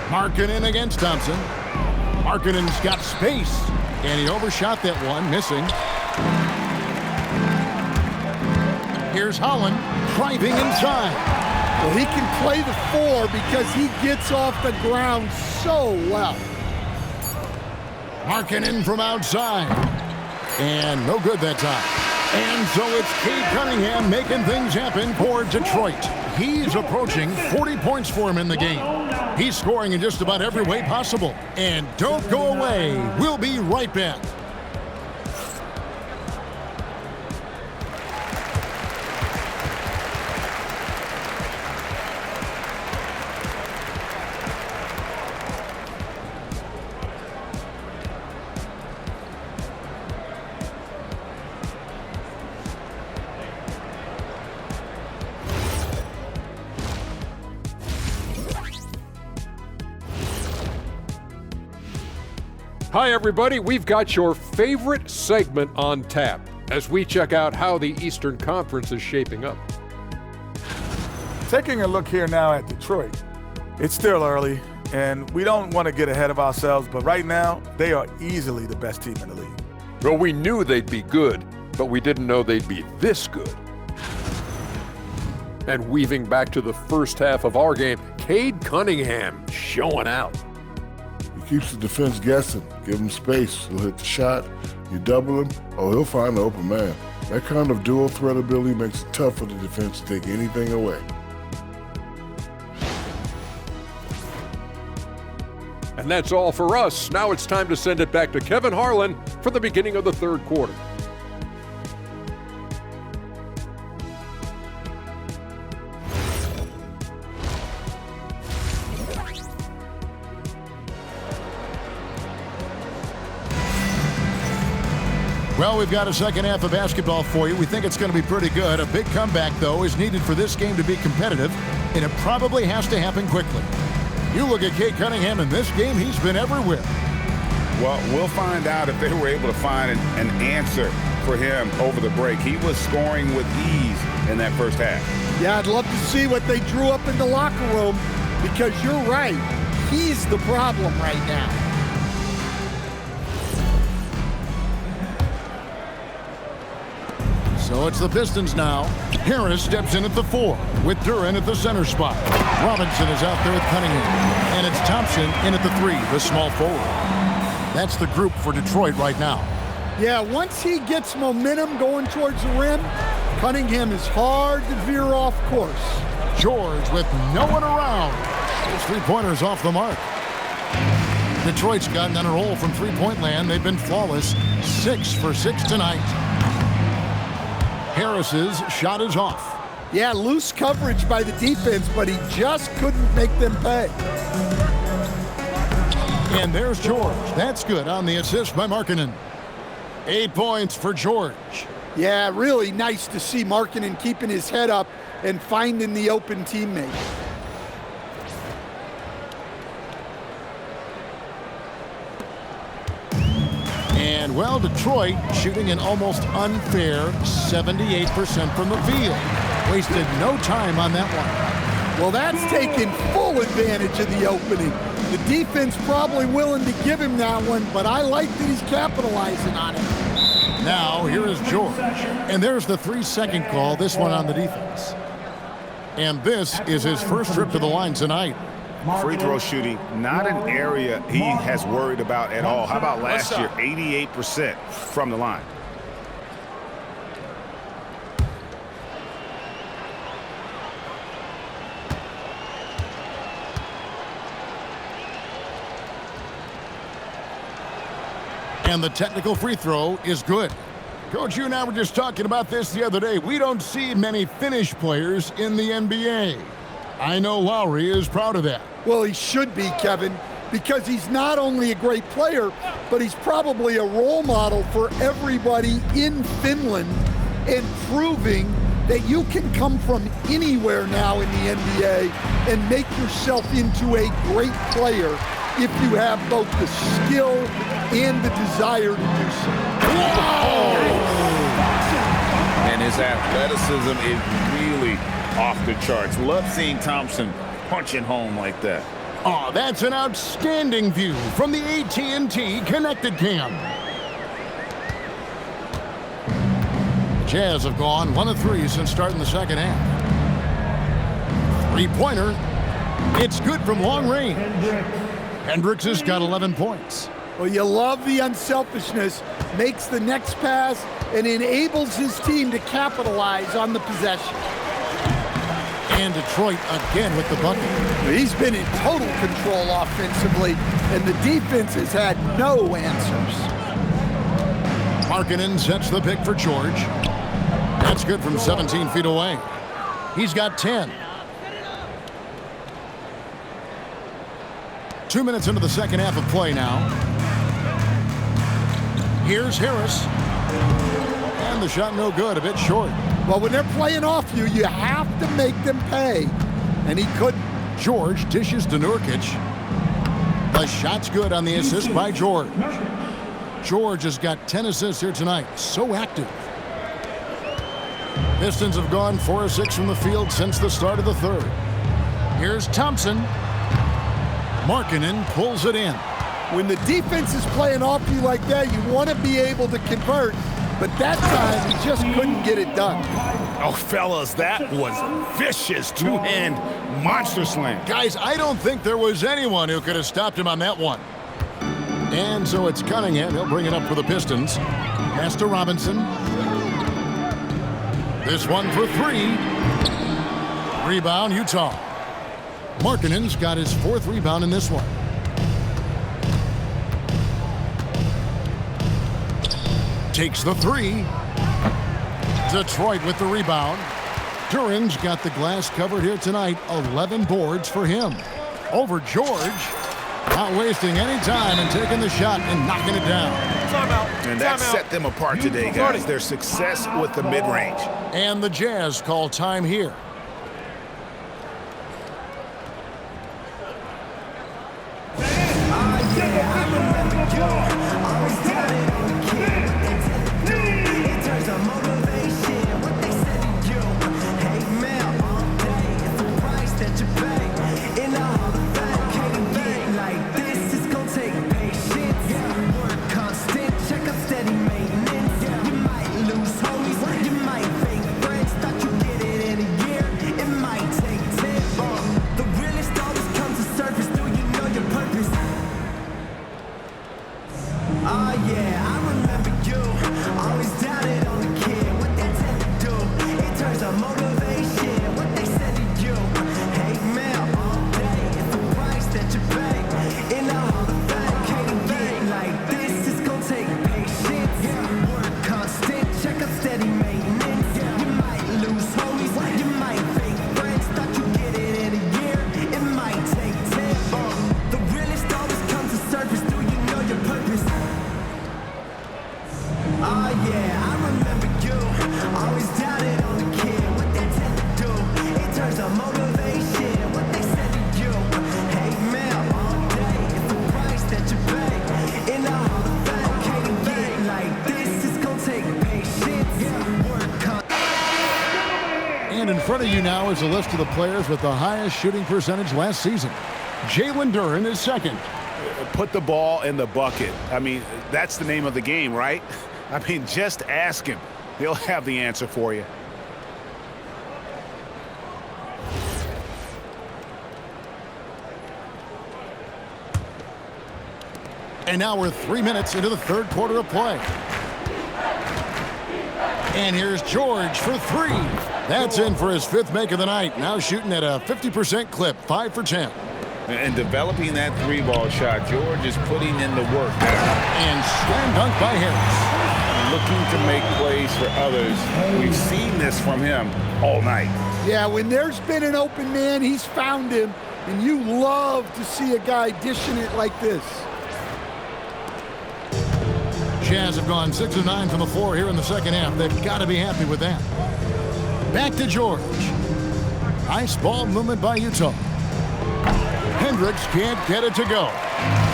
Markkanen against Thompson. Markkanen's got space. And he overshot that one, missing. Here's Holland driving inside. Well, he can play the 4 because he gets off the ground so well. Markkanen from outside. And no good that time. And so it's Cade Cunningham making things happen for Detroit. He's approaching 40 points for him in the game. He's scoring in just about every way possible. And don't go away. We'll be right back. Hi, everybody. We've got your favorite segment on tap. as we check out how the Eastern Conference is shaping up. Taking a look here now at Detroit, it's still early, and we don't want to get ahead of ourselves, but right now, they are easily the best team in the league. Well, we knew they'd be good, but we didn't know they'd be this good. And weaving back to the first half of our game, Cade Cunningham showing out. He keeps the defense guessing. Give him space. He'll hit the shot. You double him, he'll find the open man. That kind of dual threat ability makes it tough for the defense to take anything away. And that's all for us. Now it's time to send it back to Kevin Harlan for the beginning of the third quarter. Well, we've got a second half of basketball for you. We think it's going to be pretty good. A big comeback, though, is needed for this game to be competitive, and it probably has to happen quickly. You look at Cade Cunningham in this game, he's been everywhere. Well, we'll find out if they were able to find an answer for him over the break. He was scoring with ease in that first half. Yeah, I'd love to see what they drew up in the locker room, because you're right. He's the problem right now. So it's the Pistons now. Harris steps in at the 4 with Duran at the center spot. Robinson is out there with Cunningham. And it's Thompson in at the 3, the small forward. That's the group for Detroit right now. Yeah, once he gets momentum going towards the rim, Cunningham is hard to veer off course. George with no one around. His three-pointer's off the mark. Detroit's gotten on a roll from three-point land. They've been flawless. 6 for 6 tonight. Harris's shot is off. Yeah, loose coverage by the defense, but he just couldn't make them pay. And there's George. That's good on the assist by Markkanen. 8 points for George. Yeah, really nice to see Markkanen keeping his head up and finding the open teammate. And, well, Detroit shooting an almost unfair 78% from the field. Wasted no time on that one. Well, that's taking full advantage of the opening. The defense probably willing to give him that one, but I like that he's capitalizing on it. Now, here is George. And there's the 3-second call, this one on the defense. And this is his first trip to the line tonight. Free throw shooting, not an area he has worried about at all. How about last year, 88% from the line? And the technical free throw is good. Coach, you and I were just talking about this the other day. We don't see many Finnish players in the NBA. I know Lauri is proud of that. Well, he should be, Kevin, because he's not only a great player, but he's probably a role model for everybody in Finland and proving that you can come from anywhere now in the NBA and make yourself into a great player if you have both the skill and the desire to do so. Whoa! And his athleticism is really off the charts. Love seeing Thompson punching home like that. Oh, that's an outstanding view from the AT&T Connected Cam. The Jazz have gone 1 of 3 since starting the second half. Three-pointer. It's good from long range. Hendricks has got 11 points. Well, you love the unselfishness, makes the next pass, and enables his team to capitalize on the possession. And Detroit again with the bucket. He's been in total control offensively, and the defense has had no answers. Markkanen sets the pick for George. That's good from 17 feet away. He's got 10. 2 minutes into the second half of play now. Here's Harris. And the shot no good, a bit short. Well, when they're playing off you, you have to make them pay. And he couldn't. George dishes to Nurkic. The shot's good on the assist by George. George has got 10 assists here tonight. So active. Pistons have gone 4 of 6 from the field since the start of the third. Here's Thompson. Markkanen pulls it in. When the defense is playing off you like that, you want to be able to convert, but that time he just couldn't get it done. Oh, fellas, that was vicious two-hand monster slam. Guys, I don't think there was anyone who could have stopped him on that one. And so it's Cunningham. He'll bring it up for the Pistons. Pass to Robinson. This one for 3. Rebound, Utah. Markkanen's got his 4th rebound in this one. Takes the 3. Detroit with the rebound. Duran's got the glass covered here tonight. 11 boards for him. Over George. Not wasting any time and taking the shot and knocking it down. And that set them apart today, guys. Their success with the mid-range. And the Jazz call time here. In front of you now is a list of the players with the highest shooting percentage last season. Jalen Duren is second. Put the ball in the bucket. I mean, that's the name of the game, right? I mean, just ask him. He'll have the answer for you. And now we're 3 minutes into the third quarter of play. And here's George for 3. That's in for his 5th make of the night. Now shooting at a 50% clip, 5 for 10. And developing that 3-ball shot, George is putting in the work now. And slam dunk by Harris. Looking to make plays for others. We've seen this from him all night. Yeah, when there's been an open man, he's found him. And you love to see a guy dishing it like this. Jazz have gone 6 of 9 from the floor here in the second half. They've got to be happy with that. Back to George. Nice ball movement by Utah. Hendricks can't get it to go.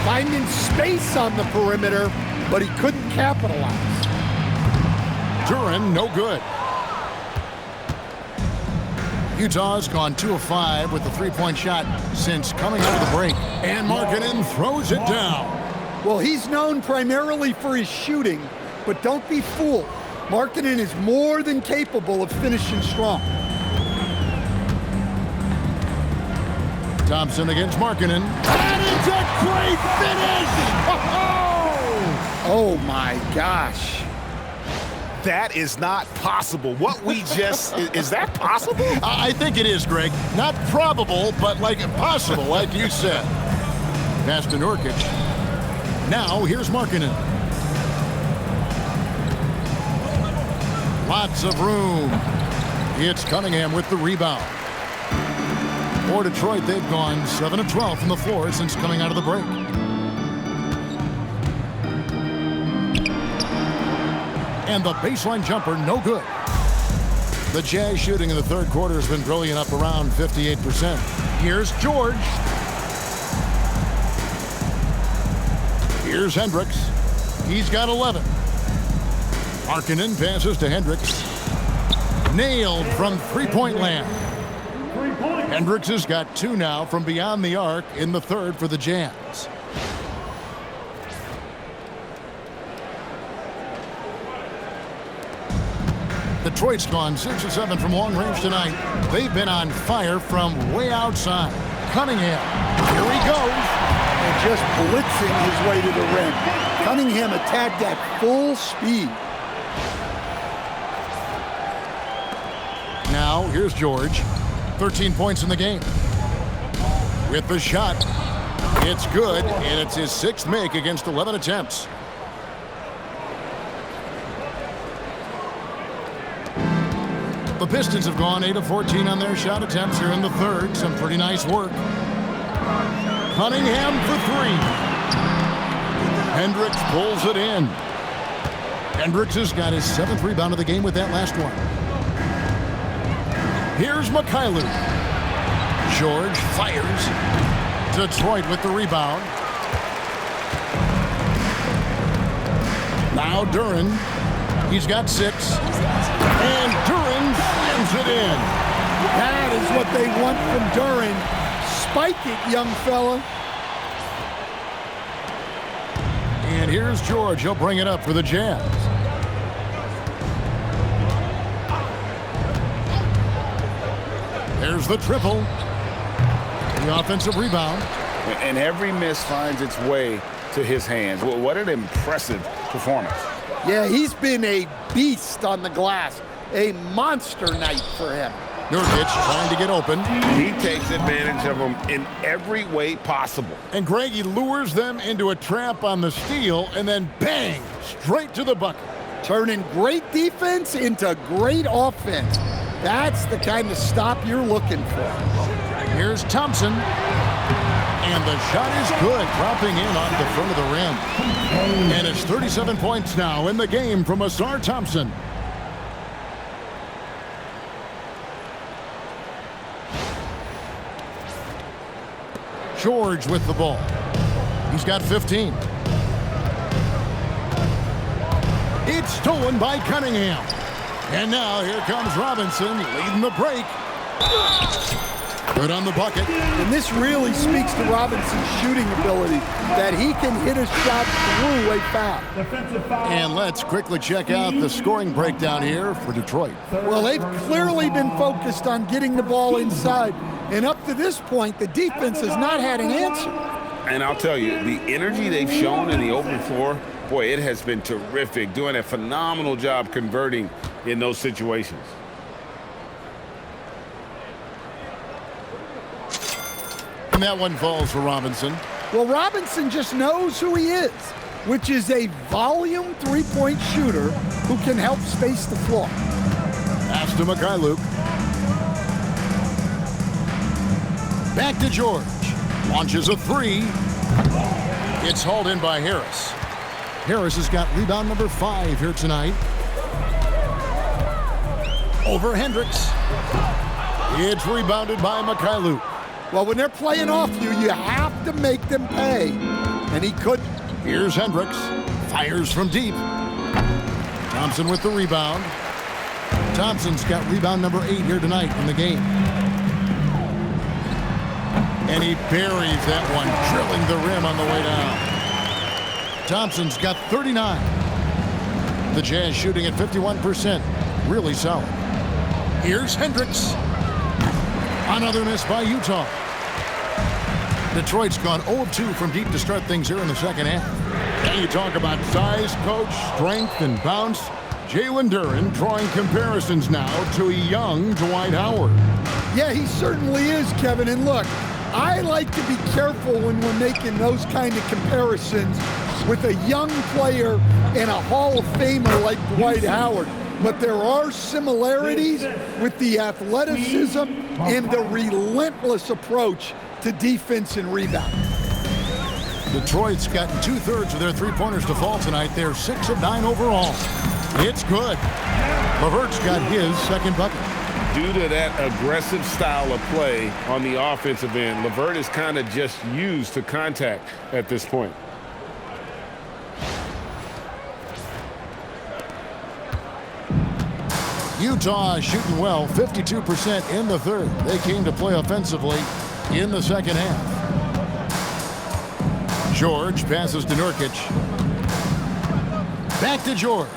Finding space on the perimeter, but he couldn't capitalize. Duren, no good. Utah's gone 2 of 5 with the 3-point shot since coming out of the break. And Markkanen throws it down. Well, he's known primarily for his shooting, but don't be fooled. Markkanen is more than capable of finishing strong. Thompson against Markkanen. And it's a great finish! Oh my gosh. That is not possible. What we just, is that possible? I think it is, Greg. Not probable, but like possible, like you said. Pass to Nurkic. Now, here's Markkanen. Lots of room. It's Cunningham with the rebound. For Detroit, they've gone 7 of 12 from the floor since coming out of the break. And the baseline jumper, no good. The Jazz shooting in the third quarter has been brilliant, up around 58%. Here's George. Here's Hendricks. He's got 11. Markkanen passes to Hendricks. Nailed from three-point land. 3 points. Hendricks has got 2 now from beyond the arc in the third for the Jazz. Detroit's gone 6 of 7 from long range tonight. They've been on fire from way outside. Cunningham, here he goes. And just blitzing his way to the rim. Cunningham attacked at full speed. Now, here's George. 13 points in the game. With the shot. It's good, and it's his 6th make against 11 attempts. The Pistons have gone 8 of 14 on their shot attempts here in the third. Some pretty nice work. Cunningham for 3. Hendricks pulls it in. Hendricks has got his 7th rebound of the game with that last one. Here's Markkanen. George fires. Detroit with the rebound. Now Duren. He's got 6. And Duren slams it in. That is what they want from Duren. Spike it, young fella. And here's George. He'll bring it up for the Jazz. There's the triple. The offensive rebound. And every miss finds its way to his hands. Well, what an impressive performance. Yeah, he's been a beast on the glass. A monster night for him. Nurkic trying to get open. He takes advantage of them in every way possible. And Greg, he lures them into a trap on the steal, and then bang, straight to the bucket. Turning great defense into great offense. That's the kind of stop you're looking for. Here's Thompson. And the shot is good, dropping in off the front of the rim. And it's 37 points now in the game from Ausar Thompson. George with the ball. He's got 15. It's stolen by Cunningham. And now here comes Robinson leading the break. Good on the bucket. And this really speaks to Robinson's shooting ability, that he can hit a shot through a foul. Defensive foul. And let's quickly check out the scoring breakdown here for Detroit. Well, they've clearly been focused on getting the ball inside. And up to this point, the defense has not had an answer. And I'll tell you, the energy they've shown in the open floor, boy, it has been terrific, doing a phenomenal job converting in those situations. And that one falls for Robinson. Well, Robinson just knows who he is, which is a volume three-point shooter who can help space the floor. Pass to Markkanen. Back to George. Launches a 3. It's hauled in by Harris. Harris has got rebound number 5 here tonight. Over Hendricks. It's rebounded by Markkanen. Well, when they're playing off you, you have to make them pay. And he couldn't. Here's Hendricks. Fires from deep. Thompson with the rebound. Thompson's got rebound number 8 here tonight in the game. And he buries that one, drilling the rim on the way down. Thompson's got 39. The Jazz shooting at 51%. Really solid. Here's Hendricks. Another miss by Utah. Detroit's gone 0 of 2 from deep to start things here in the second half. And you talk about size, coach, strength, and bounce. Jalen Duren drawing comparisons now to a young Dwight Howard. Yeah, he certainly is, Kevin. And look, I like to be careful when we're making those kind of comparisons with a young player and a Hall of Famer like Dwight Howard. But there are similarities with the athleticism and the relentless approach to defense and rebound. Detroit's gotten 2/3 of their three-pointers to fall tonight. They're 6 of 9 overall. It's good. LeVert's got his second bucket. Due to that aggressive style of play on the offensive end, LeVert is kind of just used to contact at this point. Utah shooting well, 52% in the third. They came to play offensively in the second half. George passes to Nurkic. Back to George.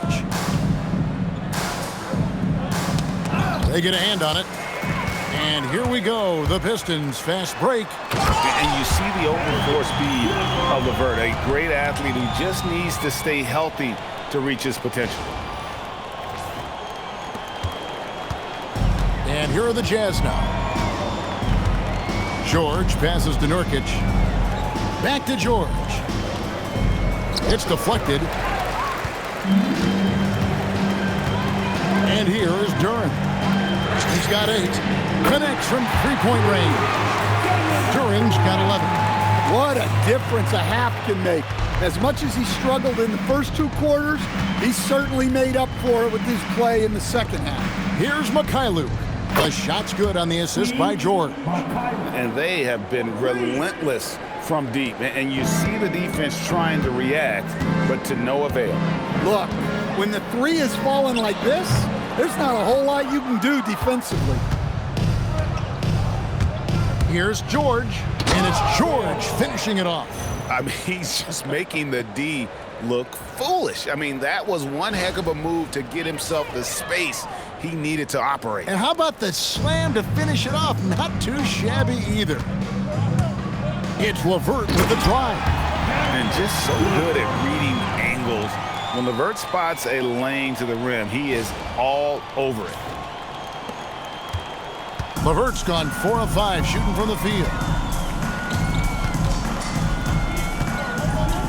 They get a hand on it. And here we go, the Pistons fast break. And you see the open floor speed of LeVert, a great athlete who just needs to stay healthy to reach his potential. And here are the Jazz now. George passes to Nurkic. Back to George. It's deflected. And here is Duren. He's got 8. Connects from three-point range. Duren's got 11. What a difference a half can make. As much as he struggled in the first 2 quarters, he certainly made up for it with his play in the second half. Here's Mikhailuk. The shot's good on the assist by George. And they have been relentless from deep. And you see the defense trying to react, but to no avail. Look, when the 3 is falling like this, there's not a whole lot you can do defensively. Here's George, and it's George finishing it off. I mean, he's just making the D look foolish. I mean, that was one heck of a move to get himself the space he needed to operate. And how about the slam to finish it off? Not too shabby either. It's LeVert with the drive. And just so good at reading angles. When LeVert spots a lane to the rim, he is all over it. LeVert's gone 4 of 5 shooting from the field.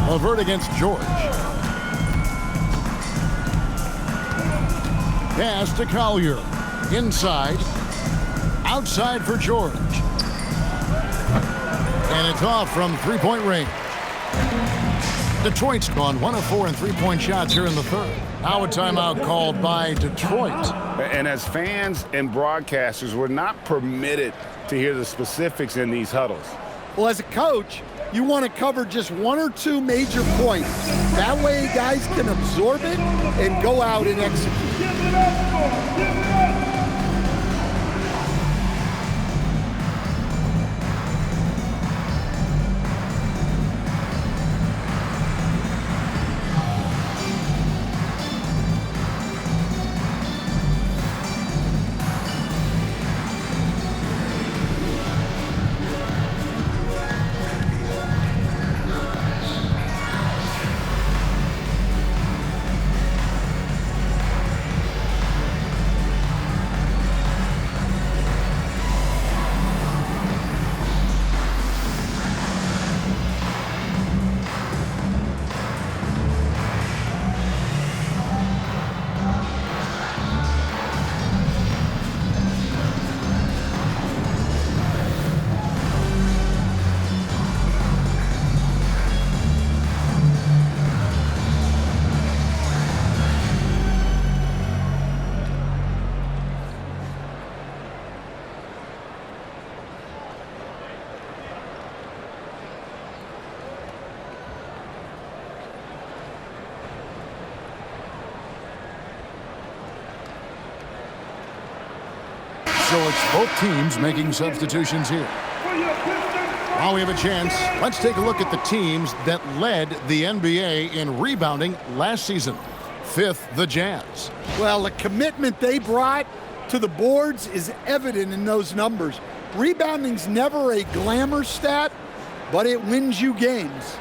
LeVert against George. Pass to Collier. Inside. Outside for George. And it's off from three-point range. Detroit's gone 1 of 4 in three-point shots here in the third. Now a timeout called by Detroit. And as fans and broadcasters, we're not permitted to hear the specifics in these huddles. Well, as a coach, you want to cover just 1 or 2 major points. That way guys can absorb it and go out and execute. Give it up for him. Give it up. So it's both teams making substitutions here. While we have a chance, let's take a look at the teams that led the NBA in rebounding last season. 5th, the Jazz. Well, the commitment they brought to the boards is evident in those numbers. Rebounding's never a glamour stat, but it wins you games.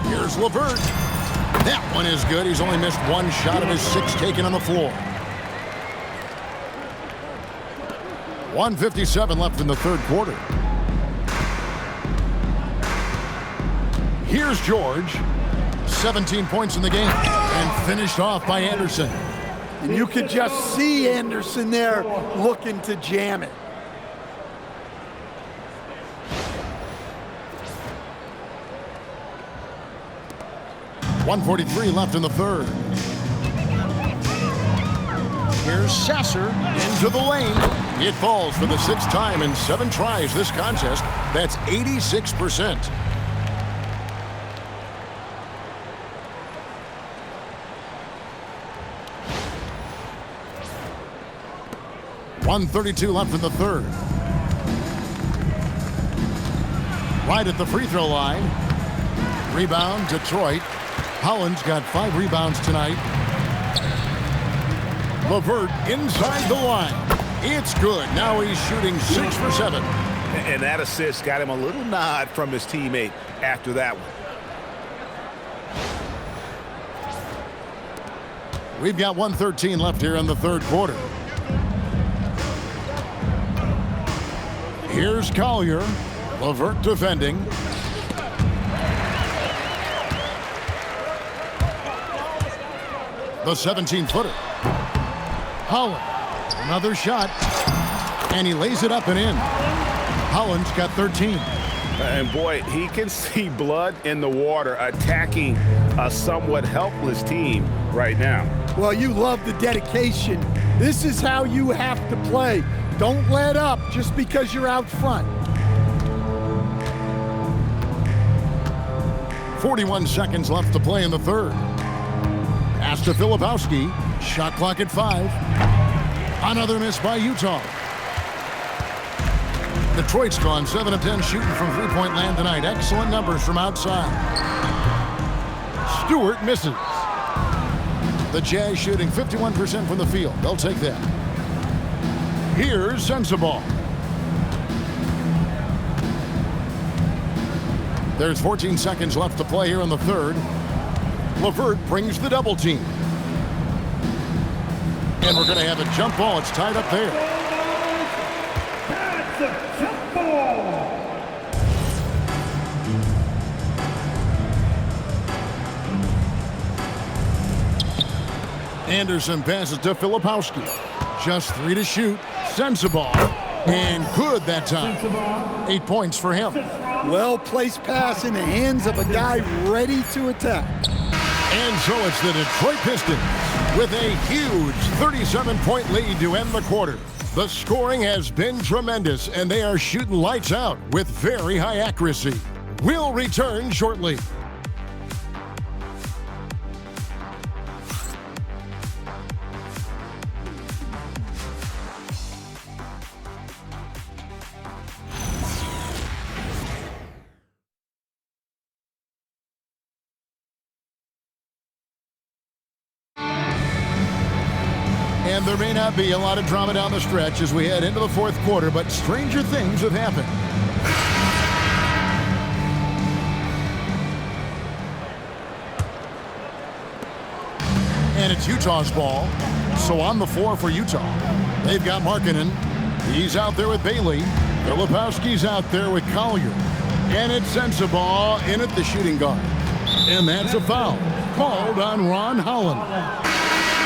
Here's LeVert. That one is good. He's only missed 1 shot of his 6 taken on the floor. 1:57 left in the third quarter. Here's George. 17 points in the game and finished off by Anderson. And you could just see Anderson there looking to jam it. .143 left in the third. Here's Sasser into the lane. It falls for the 6th time in 7 tries this contest. That's 86%. 1:32 left in the third. Right at the free throw line. Rebound, Detroit. Holland's got 5 rebounds tonight. LeVert inside the line. It's good. Now he's shooting 6 for 7. And that assist got him a little nod from his teammate after that one. We've got 1:13 left here in the third quarter. Here's Collier. LeVert defending. The 17-footer. Holland. Another shot. And he lays it up and in. Holland's got 13. And boy, he can see blood in the water attacking a somewhat helpless team right now. Well, you love the dedication. This is how you have to play. Don't let up just because you're out front. 41 seconds left to play in the third. Pass to Filipowski. Shot clock at 5. Another miss by Utah. Detroit's gone 7 of 10 shooting from three-point land tonight. Excellent numbers from outside. Stewart misses. The Jazz shooting 51% from the field. They'll take that. Here's Sensabaugh. There's 14 seconds left to play here in the third. LeVert brings the double team. And we're going to have a jump ball. It's tied up there. That's a jump ball. Anderson passes to Filipowski. Just 3 to shoot. Sensabaugh. And good that time. 8 points for him. Well-placed pass in the hands of a guy ready to attack. And so it's the Detroit Pistons with a huge 37-point lead to end the quarter. The scoring has been tremendous, and they are shooting lights out with very high accuracy. We'll return shortly. And there may not be a lot of drama down the stretch as we head into the fourth quarter, but stranger things have happened. And it's Utah's ball. So on the floor for Utah, they've got Markkanen. He's out there with Bailey. Filipowski's out there with Collier. And it's Sensabaugh in at the shooting guard. And that's a foul called on Ron Holland.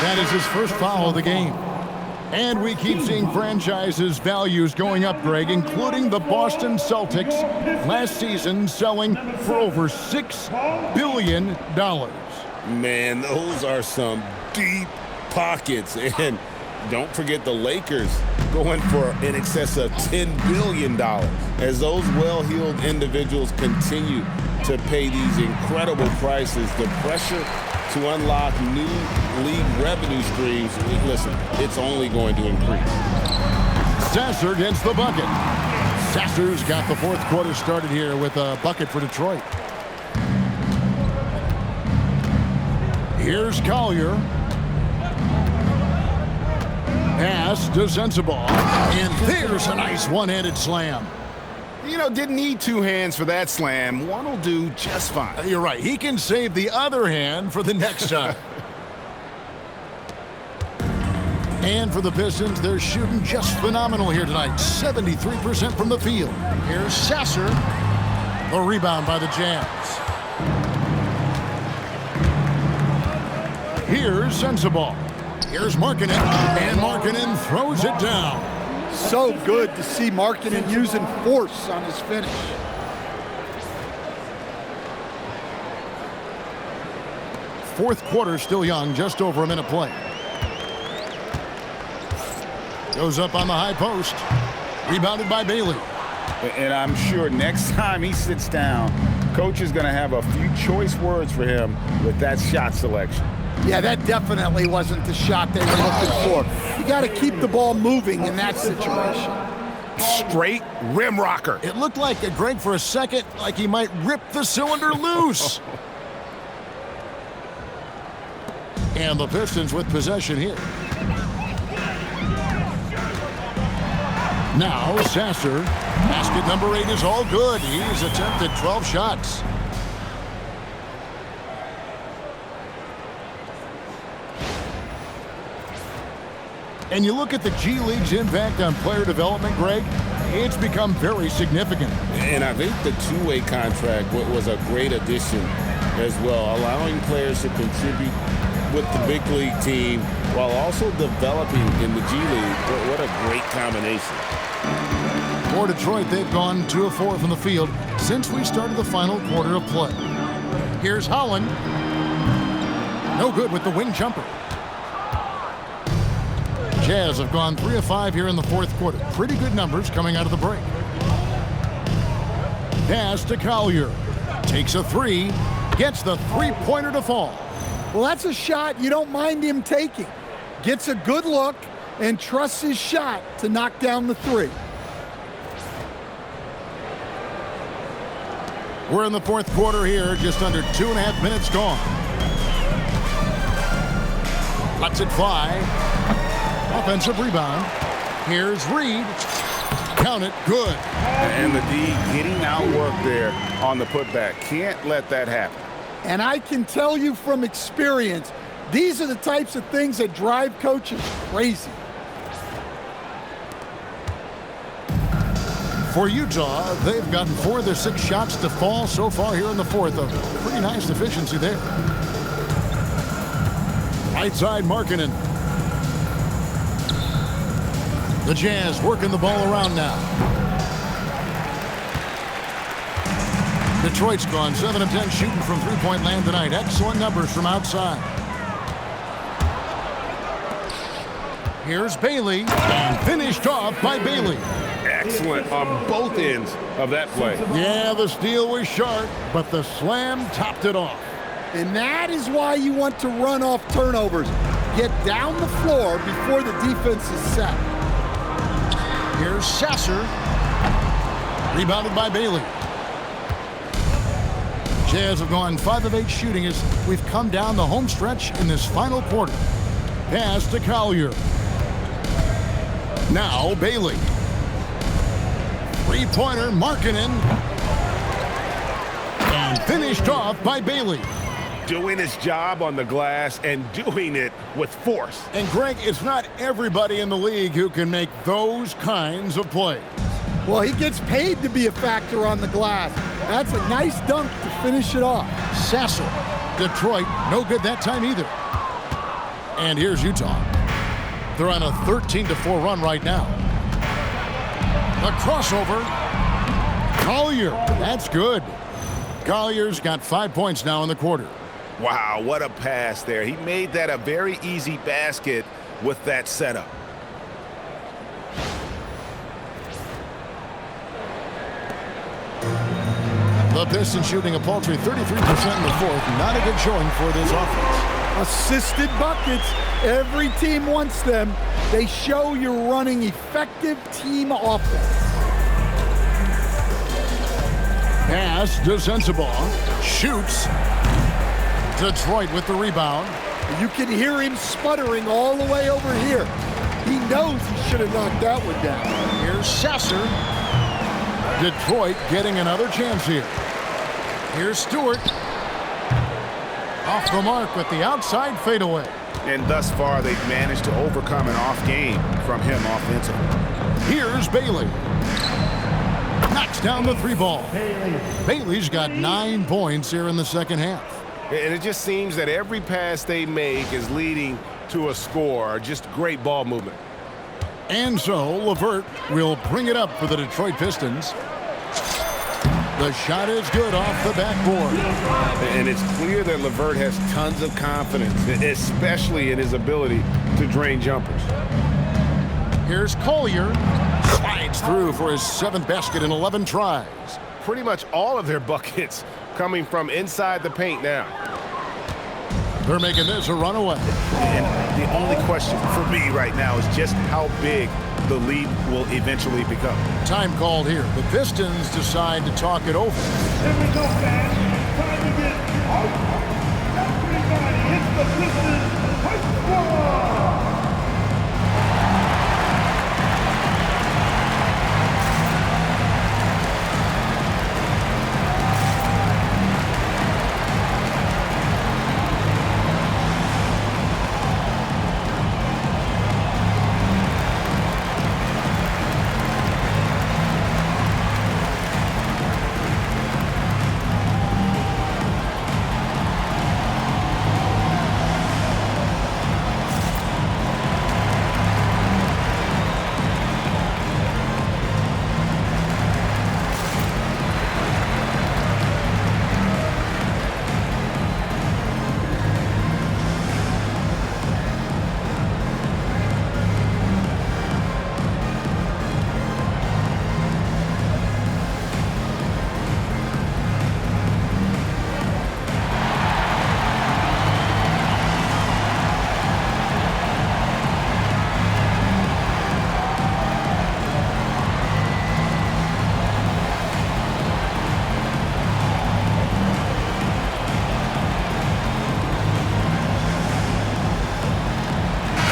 That is his first foul of the game. And we keep seeing franchises' values going up, Greg, including the Boston Celtics last season selling for over $6 billion. Man, those are some deep pockets. And don't forget the Lakers going for in excess of $10 billion as those well-heeled individuals continue to pay these incredible prices. The pressure to unlock new league revenue streams, listen, it's only going to increase. Sasser gets the bucket. Sasser's got the fourth quarter started here with a bucket for Detroit. Here's Collier. Pass to Sensabaugh. And there's a nice one-handed slam. You know, didn't need 2 hands for that slam. One will do just fine. You're right. He can save the other hand for the next time. And for the Pistons, they're shooting just phenomenal here tonight. 73% from the field. Here's Sasser. The rebound by the Jazz. Here's Sensabaugh. Here's Markkanen. And Markkanen throws it down. So good to see Markkanen using force on his finish. Fourth quarter still young, just over a minute play. Goes up on the high post. Rebounded by Bailey. And I'm sure next time he sits down, coach is going to have a few choice words for him with that shot selection. Yeah, that definitely wasn't the shot they were looking for. You got to keep the ball moving in that situation. Straight rim rocker. It looked like Greg for a second like he might rip the cylinder loose. And the Pistons with possession here. Now Sasser. Basket number 8 is all good. He's attempted 12 shots. And you look at the G League's impact on player development, Greg, it's become very significant. And I think the two-way contract was a great addition as well, allowing players to contribute with the big league team while also developing in the G League. What a great combination. For Detroit, they've gone 2 of 4 from the field since we started the final quarter of play. Here's Holland. No good with the wing jumper. Jazz have gone 3 of 5 here in the fourth quarter. Pretty good numbers coming out of the break. Pass to Collier. Takes a 3. Gets the three-pointer to fall. Well, that's a shot you don't mind him taking. Gets a good look and trusts his shot to knock down the 3. We're in the fourth quarter here, just under 2.5 minutes gone. Lets it fly. Offensive rebound. Here's Reed. Count it, good. And the D getting outworked there on the putback. Can't let that happen. And I can tell you from experience, these are the types of things that drive coaches crazy. For Utah, they've gotten 4 of their 6 shots to fall so far here in the fourth. A pretty nice efficiency there. Right side, Markkanen. The Jazz working the ball around now. Detroit's gone 7 of 10 shooting from three-point land tonight. Excellent numbers from outside. Here's Bailey, and finished off by Bailey. Excellent on both ends of that play. Yeah, the steal was sharp, but the slam topped it off. And that is why you want to run off turnovers. Get down the floor before the defense is set. Here's Sasser. Rebounded by Bailey. Jazz have gone 5 of 8 shooting as we've come down the home stretch in this final quarter. Pass to Collier. Now Bailey. Three-pointer, Markkanen. And finished off by Bailey. Doing his job on the glass and doing it with force. And Greg, it's not everybody in the league who can make those kinds of plays. Well, he gets paid to be a factor on the glass. That's a nice dunk to finish it off. Sasser. Detroit, no good that time either. And here's Utah. They're on a 13-4 run right now. The crossover. Collier. That's good. Collier's got 5 points now in the quarter. Wow, what a pass there. He made that a very easy basket with that setup. The Pistons shooting a paltry 33% in the fourth. Not a good showing for this offense. Assisted buckets. Every team wants them. They show you're running effective team offense. Pass to Sensabaugh. Shoots. Detroit with the rebound. You can hear him sputtering all the way over here. He knows he should have knocked that one down. Here's Sasser. Detroit getting another chance here. Here's Stewart. Off the mark with the outside fadeaway. And thus far, they've managed to overcome an off game from him offensively. Here's Bailey. Knocks down the 3 ball. Bailey's got 9 points here in the second half. And it just seems that every pass they make is leading to a score. Just great ball movement. And so LeVert will bring it up for the Detroit Pistons. The shot is good off the backboard. And it's clear that LeVert has tons of confidence, especially in his ability to drain jumpers. Here's Collier. Slides through for his 7th basket in 11 tries. Pretty much all of their buckets coming from inside the paint now. They're making this a runaway. And the only question for me right now is just how big the lead will eventually become. Time called here. The Pistons decide to talk it over. Here we go, fans. Time to get out. Everybody, it's the Pistons High Squad.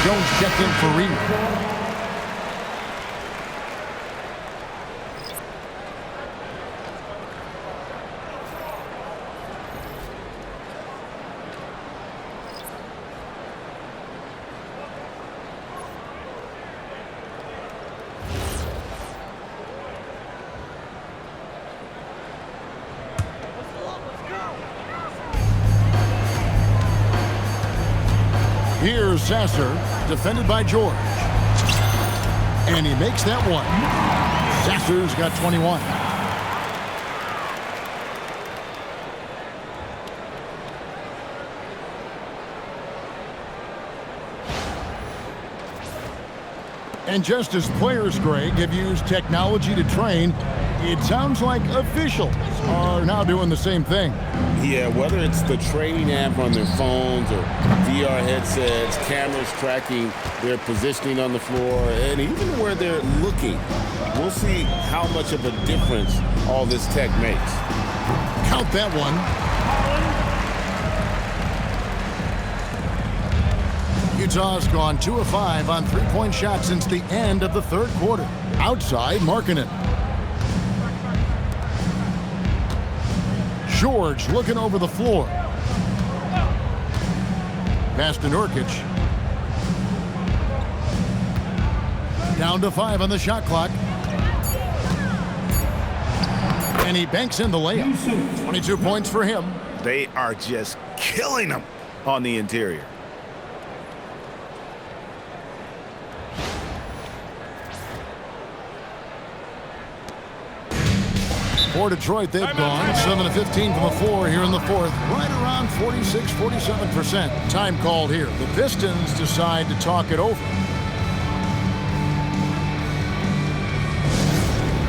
Jones checked in for Reed. Here's Sasser, defended by George. And he makes that one. Sasser's got 21. And just as players, Greg, have used technology to train, it sounds like officials are now doing the same thing. Yeah, whether it's the training app on their phones or VR headsets, cameras tracking their positioning on the floor, and even where they're looking, we'll see how much of a difference all this tech makes. Count that one. Utah's gone 2 of 5 on three-point shots since the end of the third quarter. Outside, Markkanen. George looking over the floor. Pass to Nurkic. Down to 5 on the shot clock. And he banks in the layup. 22 points for him. They are just killing them on the interior. For Detroit, they've gone 7 of 15 from the floor here in the fourth, right around 46-47%. Time called here. The Pistons decide to talk it over.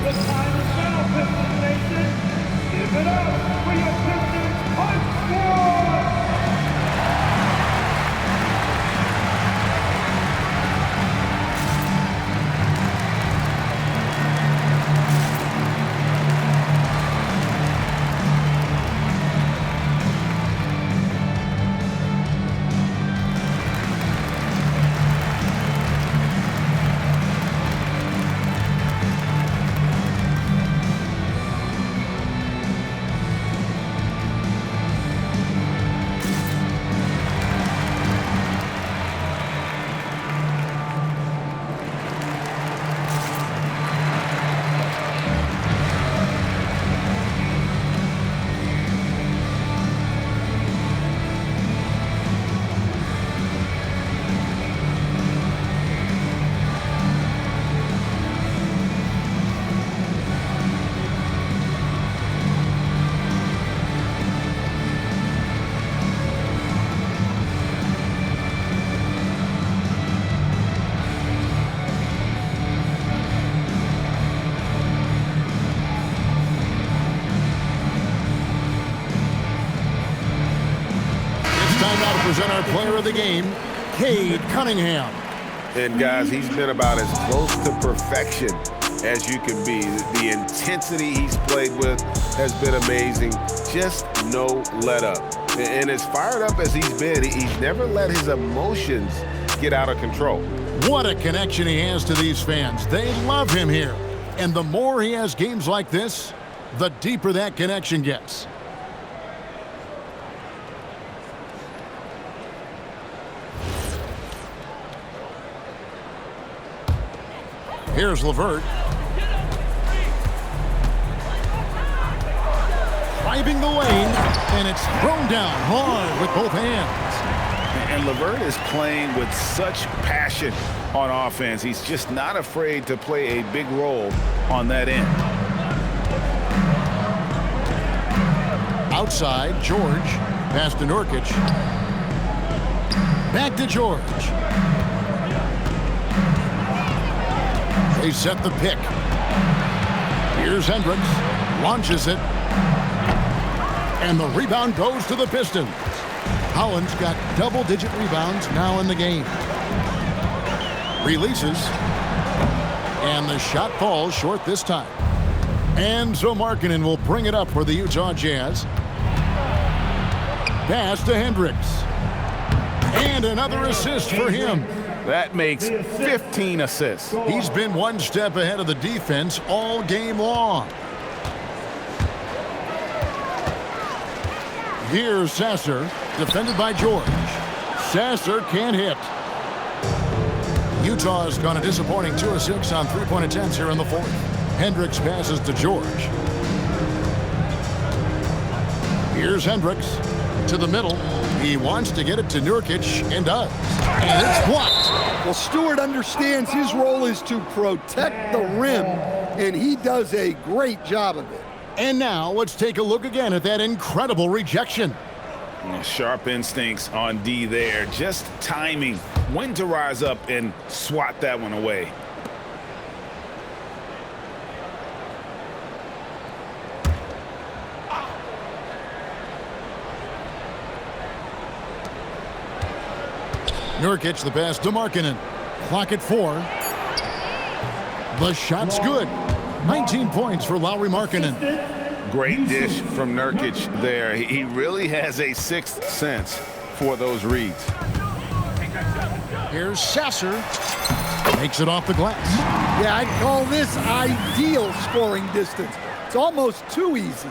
The time is now, Pistons Nation. Give it up for your Pistons High Squad. present our player of the game, Cade Cunningham. And guys, he's been about as close to perfection as you can be. The intensity he's played with has been amazing. Just no let up. And as fired up as he's been, he's never let his emotions get out of control. What a connection he has to these fans. They love him here. And the more he has games like this, the deeper that connection gets. Here's LeVert. Driving the lane, and it's thrown down hard with both hands. And LeVert is playing with such passion on offense. He's just not afraid to play a big role on that end. Outside, George. Pass to Nurkic. Back to George. They set the pick. Here's Hendricks. Launches it. And the rebound goes to the Pistons. Holland's got double-digit rebounds now in the game. Releases. And the shot falls short this time. And so Markkanen will bring it up for the Utah Jazz. Pass to Hendricks. And another assist for him. That makes 15 assists. He's been one step ahead of the defense all game long. Here's Sasser, defended by George. Sasser can't hit. Utah has gone a disappointing 2 of 6 on three-point attempts here in the fourth. Hendricks passes to George. Here's Hendricks to the middle. He wants to get it to Nurkic and does. And it's blocked. Well, Stewart understands his role is to protect the rim, and he does a great job of it. And now let's take a look again at that incredible rejection. Sharp instincts on D there. Just timing when to rise up and swat that one away. Nurkic the pass to Markkanen. Clock at 4. The shot's good. 19 points for Lauri Markkanen. Great dish from Nurkic there. He really has a sixth sense for those reads. Here's Sasser. Makes it off the glass. Yeah, I'd call this ideal scoring distance. It's almost too easy.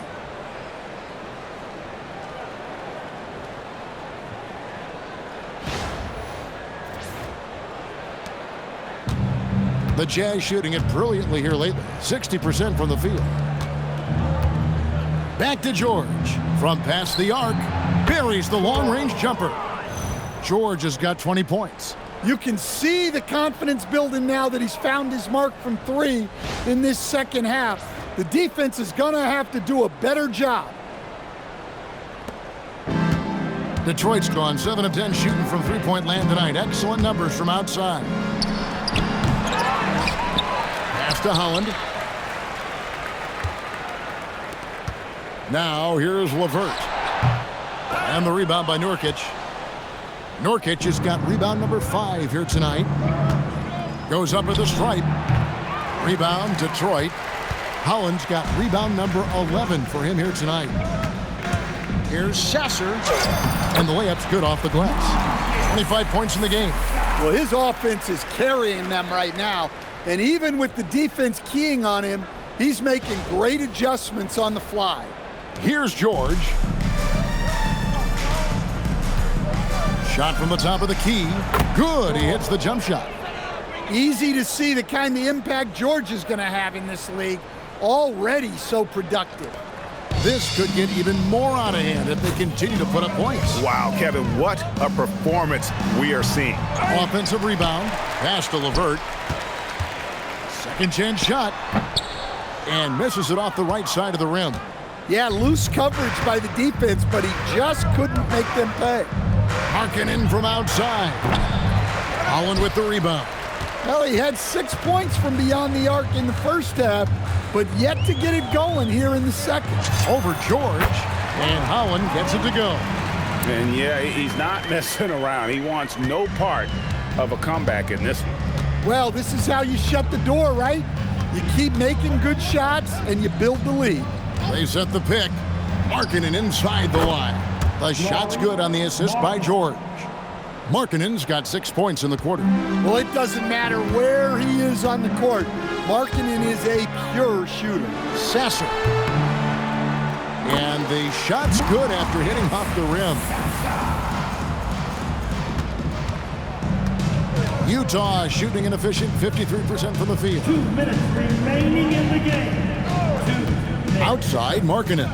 The Jazz shooting it brilliantly here lately. 60% from the field. Back to George. From past the arc. Buries the long-range jumper. George has got 20 points. You can see the confidence building now that he's found his mark from 3 in this second half. The defense is going to have to do a better job. Detroit's gone 7 of 10 shooting from three-point land tonight. Excellent numbers from outside. Pass to Holland. Now here's LeVert. And the rebound by Nurkic. Nurkic has got rebound number 5 here tonight. Goes up with a stripe. Rebound Detroit. Holland's got rebound number 11 for him here tonight. Here's Sasser. And the layup's good off the glass. 25 points in the game. Well, his offense is carrying them right now. And even with the defense keying on him, he's making great adjustments on the fly. Here's George. Shot from the top of the key. Good. He hits the jump shot. Easy to see the kind of impact George is going to have in this league. Already so productive. This could get even more out of hand if they continue to put up points. Wow, Kevin, what a performance we are seeing. Offensive rebound. Pass to LeVert. Second chance shot. And misses it off the right side of the rim. Yeah, loose coverage by the defense, but he just couldn't make them pay. Markkanen from outside. Holland with the rebound. Well, he had 6 points from beyond the arc in the first half, but yet to get it going here in the second. Over George, and Holland gets it to go. And yeah, he's not messing around. He wants no part of a comeback in this one. Well, this is how you shut the door, right? You keep making good shots and you build the lead. They set the pick. Markkanen inside the line. The shot's good on the assist by George. Markkanen's got 6 points in the quarter. Well, it doesn't matter where he is on the court. Markkanen is a pure shooter. Sasser. And the shot's good after hitting off the rim. Utah shooting an efficient 53% from the field. 2 minutes remaining in the game. Outside, Markkanen.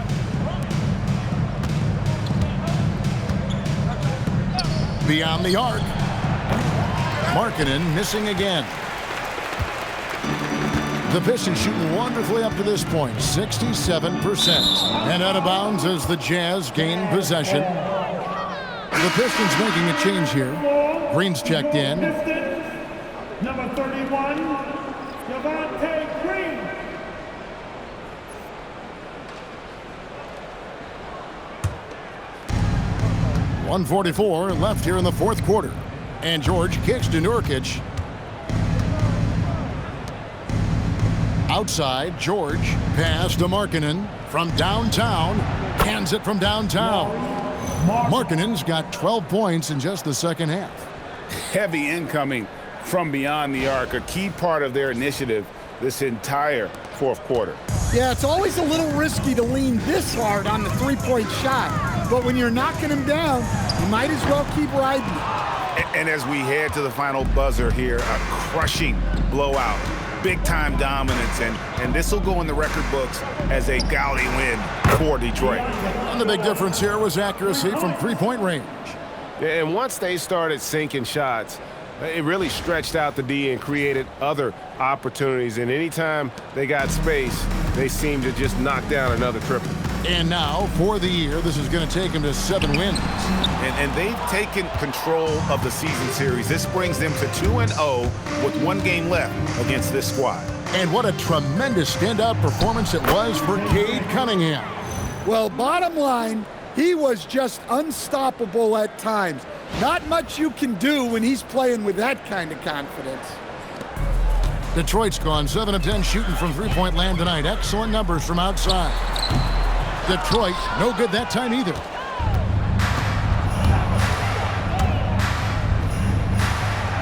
Beyond the arc. Markkanen missing again. The Pistons shooting wonderfully up to this point, 67%. And out of bounds as the Jazz gain possession. The Pistons making a change here. Green's checked in. Pistons, number 31, Devontae Green. .144 left here in the fourth quarter. And George kicks to Nurkic. Outside, George. Pass to Markkanen from downtown. Hands it from downtown. Markkanen's got 12 points in just the second half. Heavy incoming from beyond the arc, a key part of their initiative this entire fourth quarter. Yeah, it's always a little risky to lean this hard on the three-point shot. But when you're knocking him down, you might as well keep riding it. And as we head to the final buzzer here, a crushing blowout, big-time dominance, and this will go in the record books as a gaudy win for Detroit. And the big difference here was accuracy from three-point range. And once they started sinking shots, it really stretched out the D and created other opportunities. And anytime they got space, they seemed to just knock down another triple. And now, for the year, this is going to take them to 7 wins. And they've taken control of the season series. This brings them to 2-0 with 1 game left against this squad. And what a tremendous standout performance it was for Cade Cunningham. Well, bottom line, he was just unstoppable at times. Not much you can do when he's playing with that kind of confidence. Detroit's gone 7 of 10 shooting from three-point land tonight. Excellent numbers from outside. Detroit, no good that time either.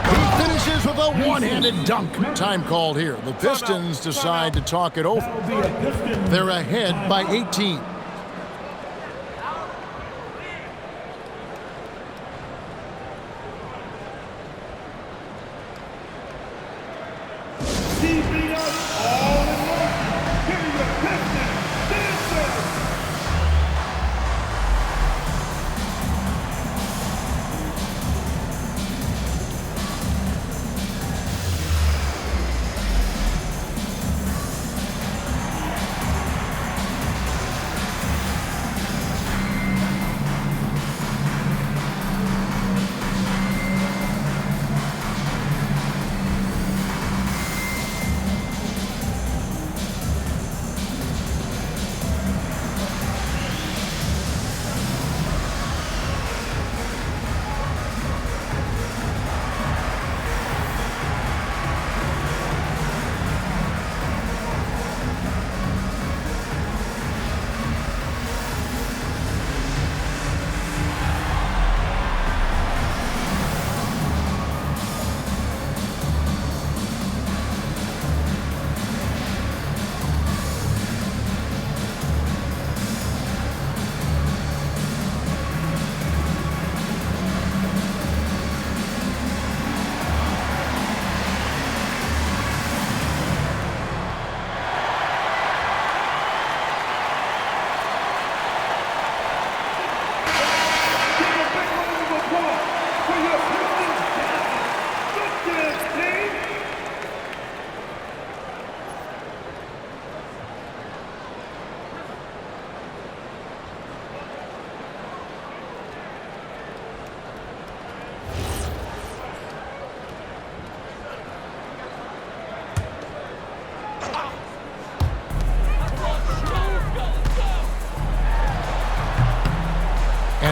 He finishes with a one-handed dunk. Time called here. The Pistons decide to talk it over. They're ahead by 18. Keeping us all in one. Here are your Pistons dancers.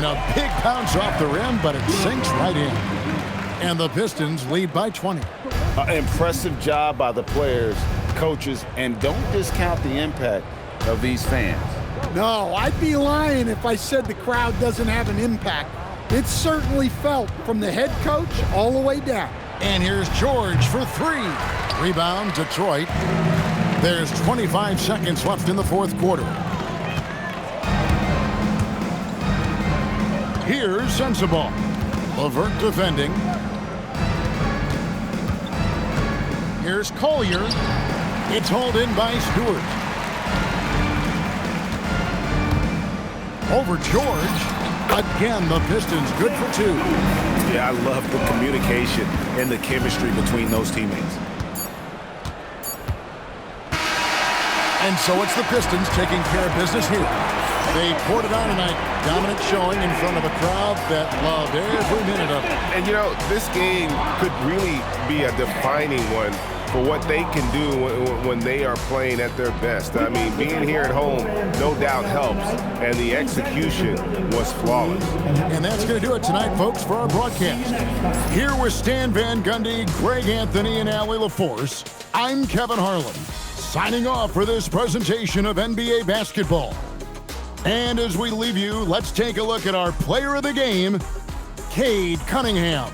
And a big bounce off the rim, but it sinks right in. And the Pistons lead by 20. Impressive job by the players, coaches, and don't discount the impact of these fans. No, I'd be lying if I said the crowd doesn't have an impact. It's certainly felt from the head coach all the way down. And here's George for three. Rebound, Detroit. There's 25 seconds left in the fourth quarter. Here's Sensabaugh. Levert defending. Here's Collier. It's hauled in by Stewart. Over George. Again, the Pistons good for two. Yeah, I love the communication and the chemistry between those teammates. And so it's the Pistons taking care of business here. They poured it on tonight. Dominant showing in front of a crowd that loved every minute of it. And, you know, this game could really be a defining one for what they can do when they are playing at their best. I mean, being here at home, no doubt helps, and the execution was flawless. And that's going to do it tonight, folks, for our broadcast. Here with Stan Van Gundy, Greg Anthony, and Allie LaForce, I'm Kevin Harlan, signing off for this presentation of NBA basketball. And as we leave you, let's take a look at our player of the game, Cade Cunningham.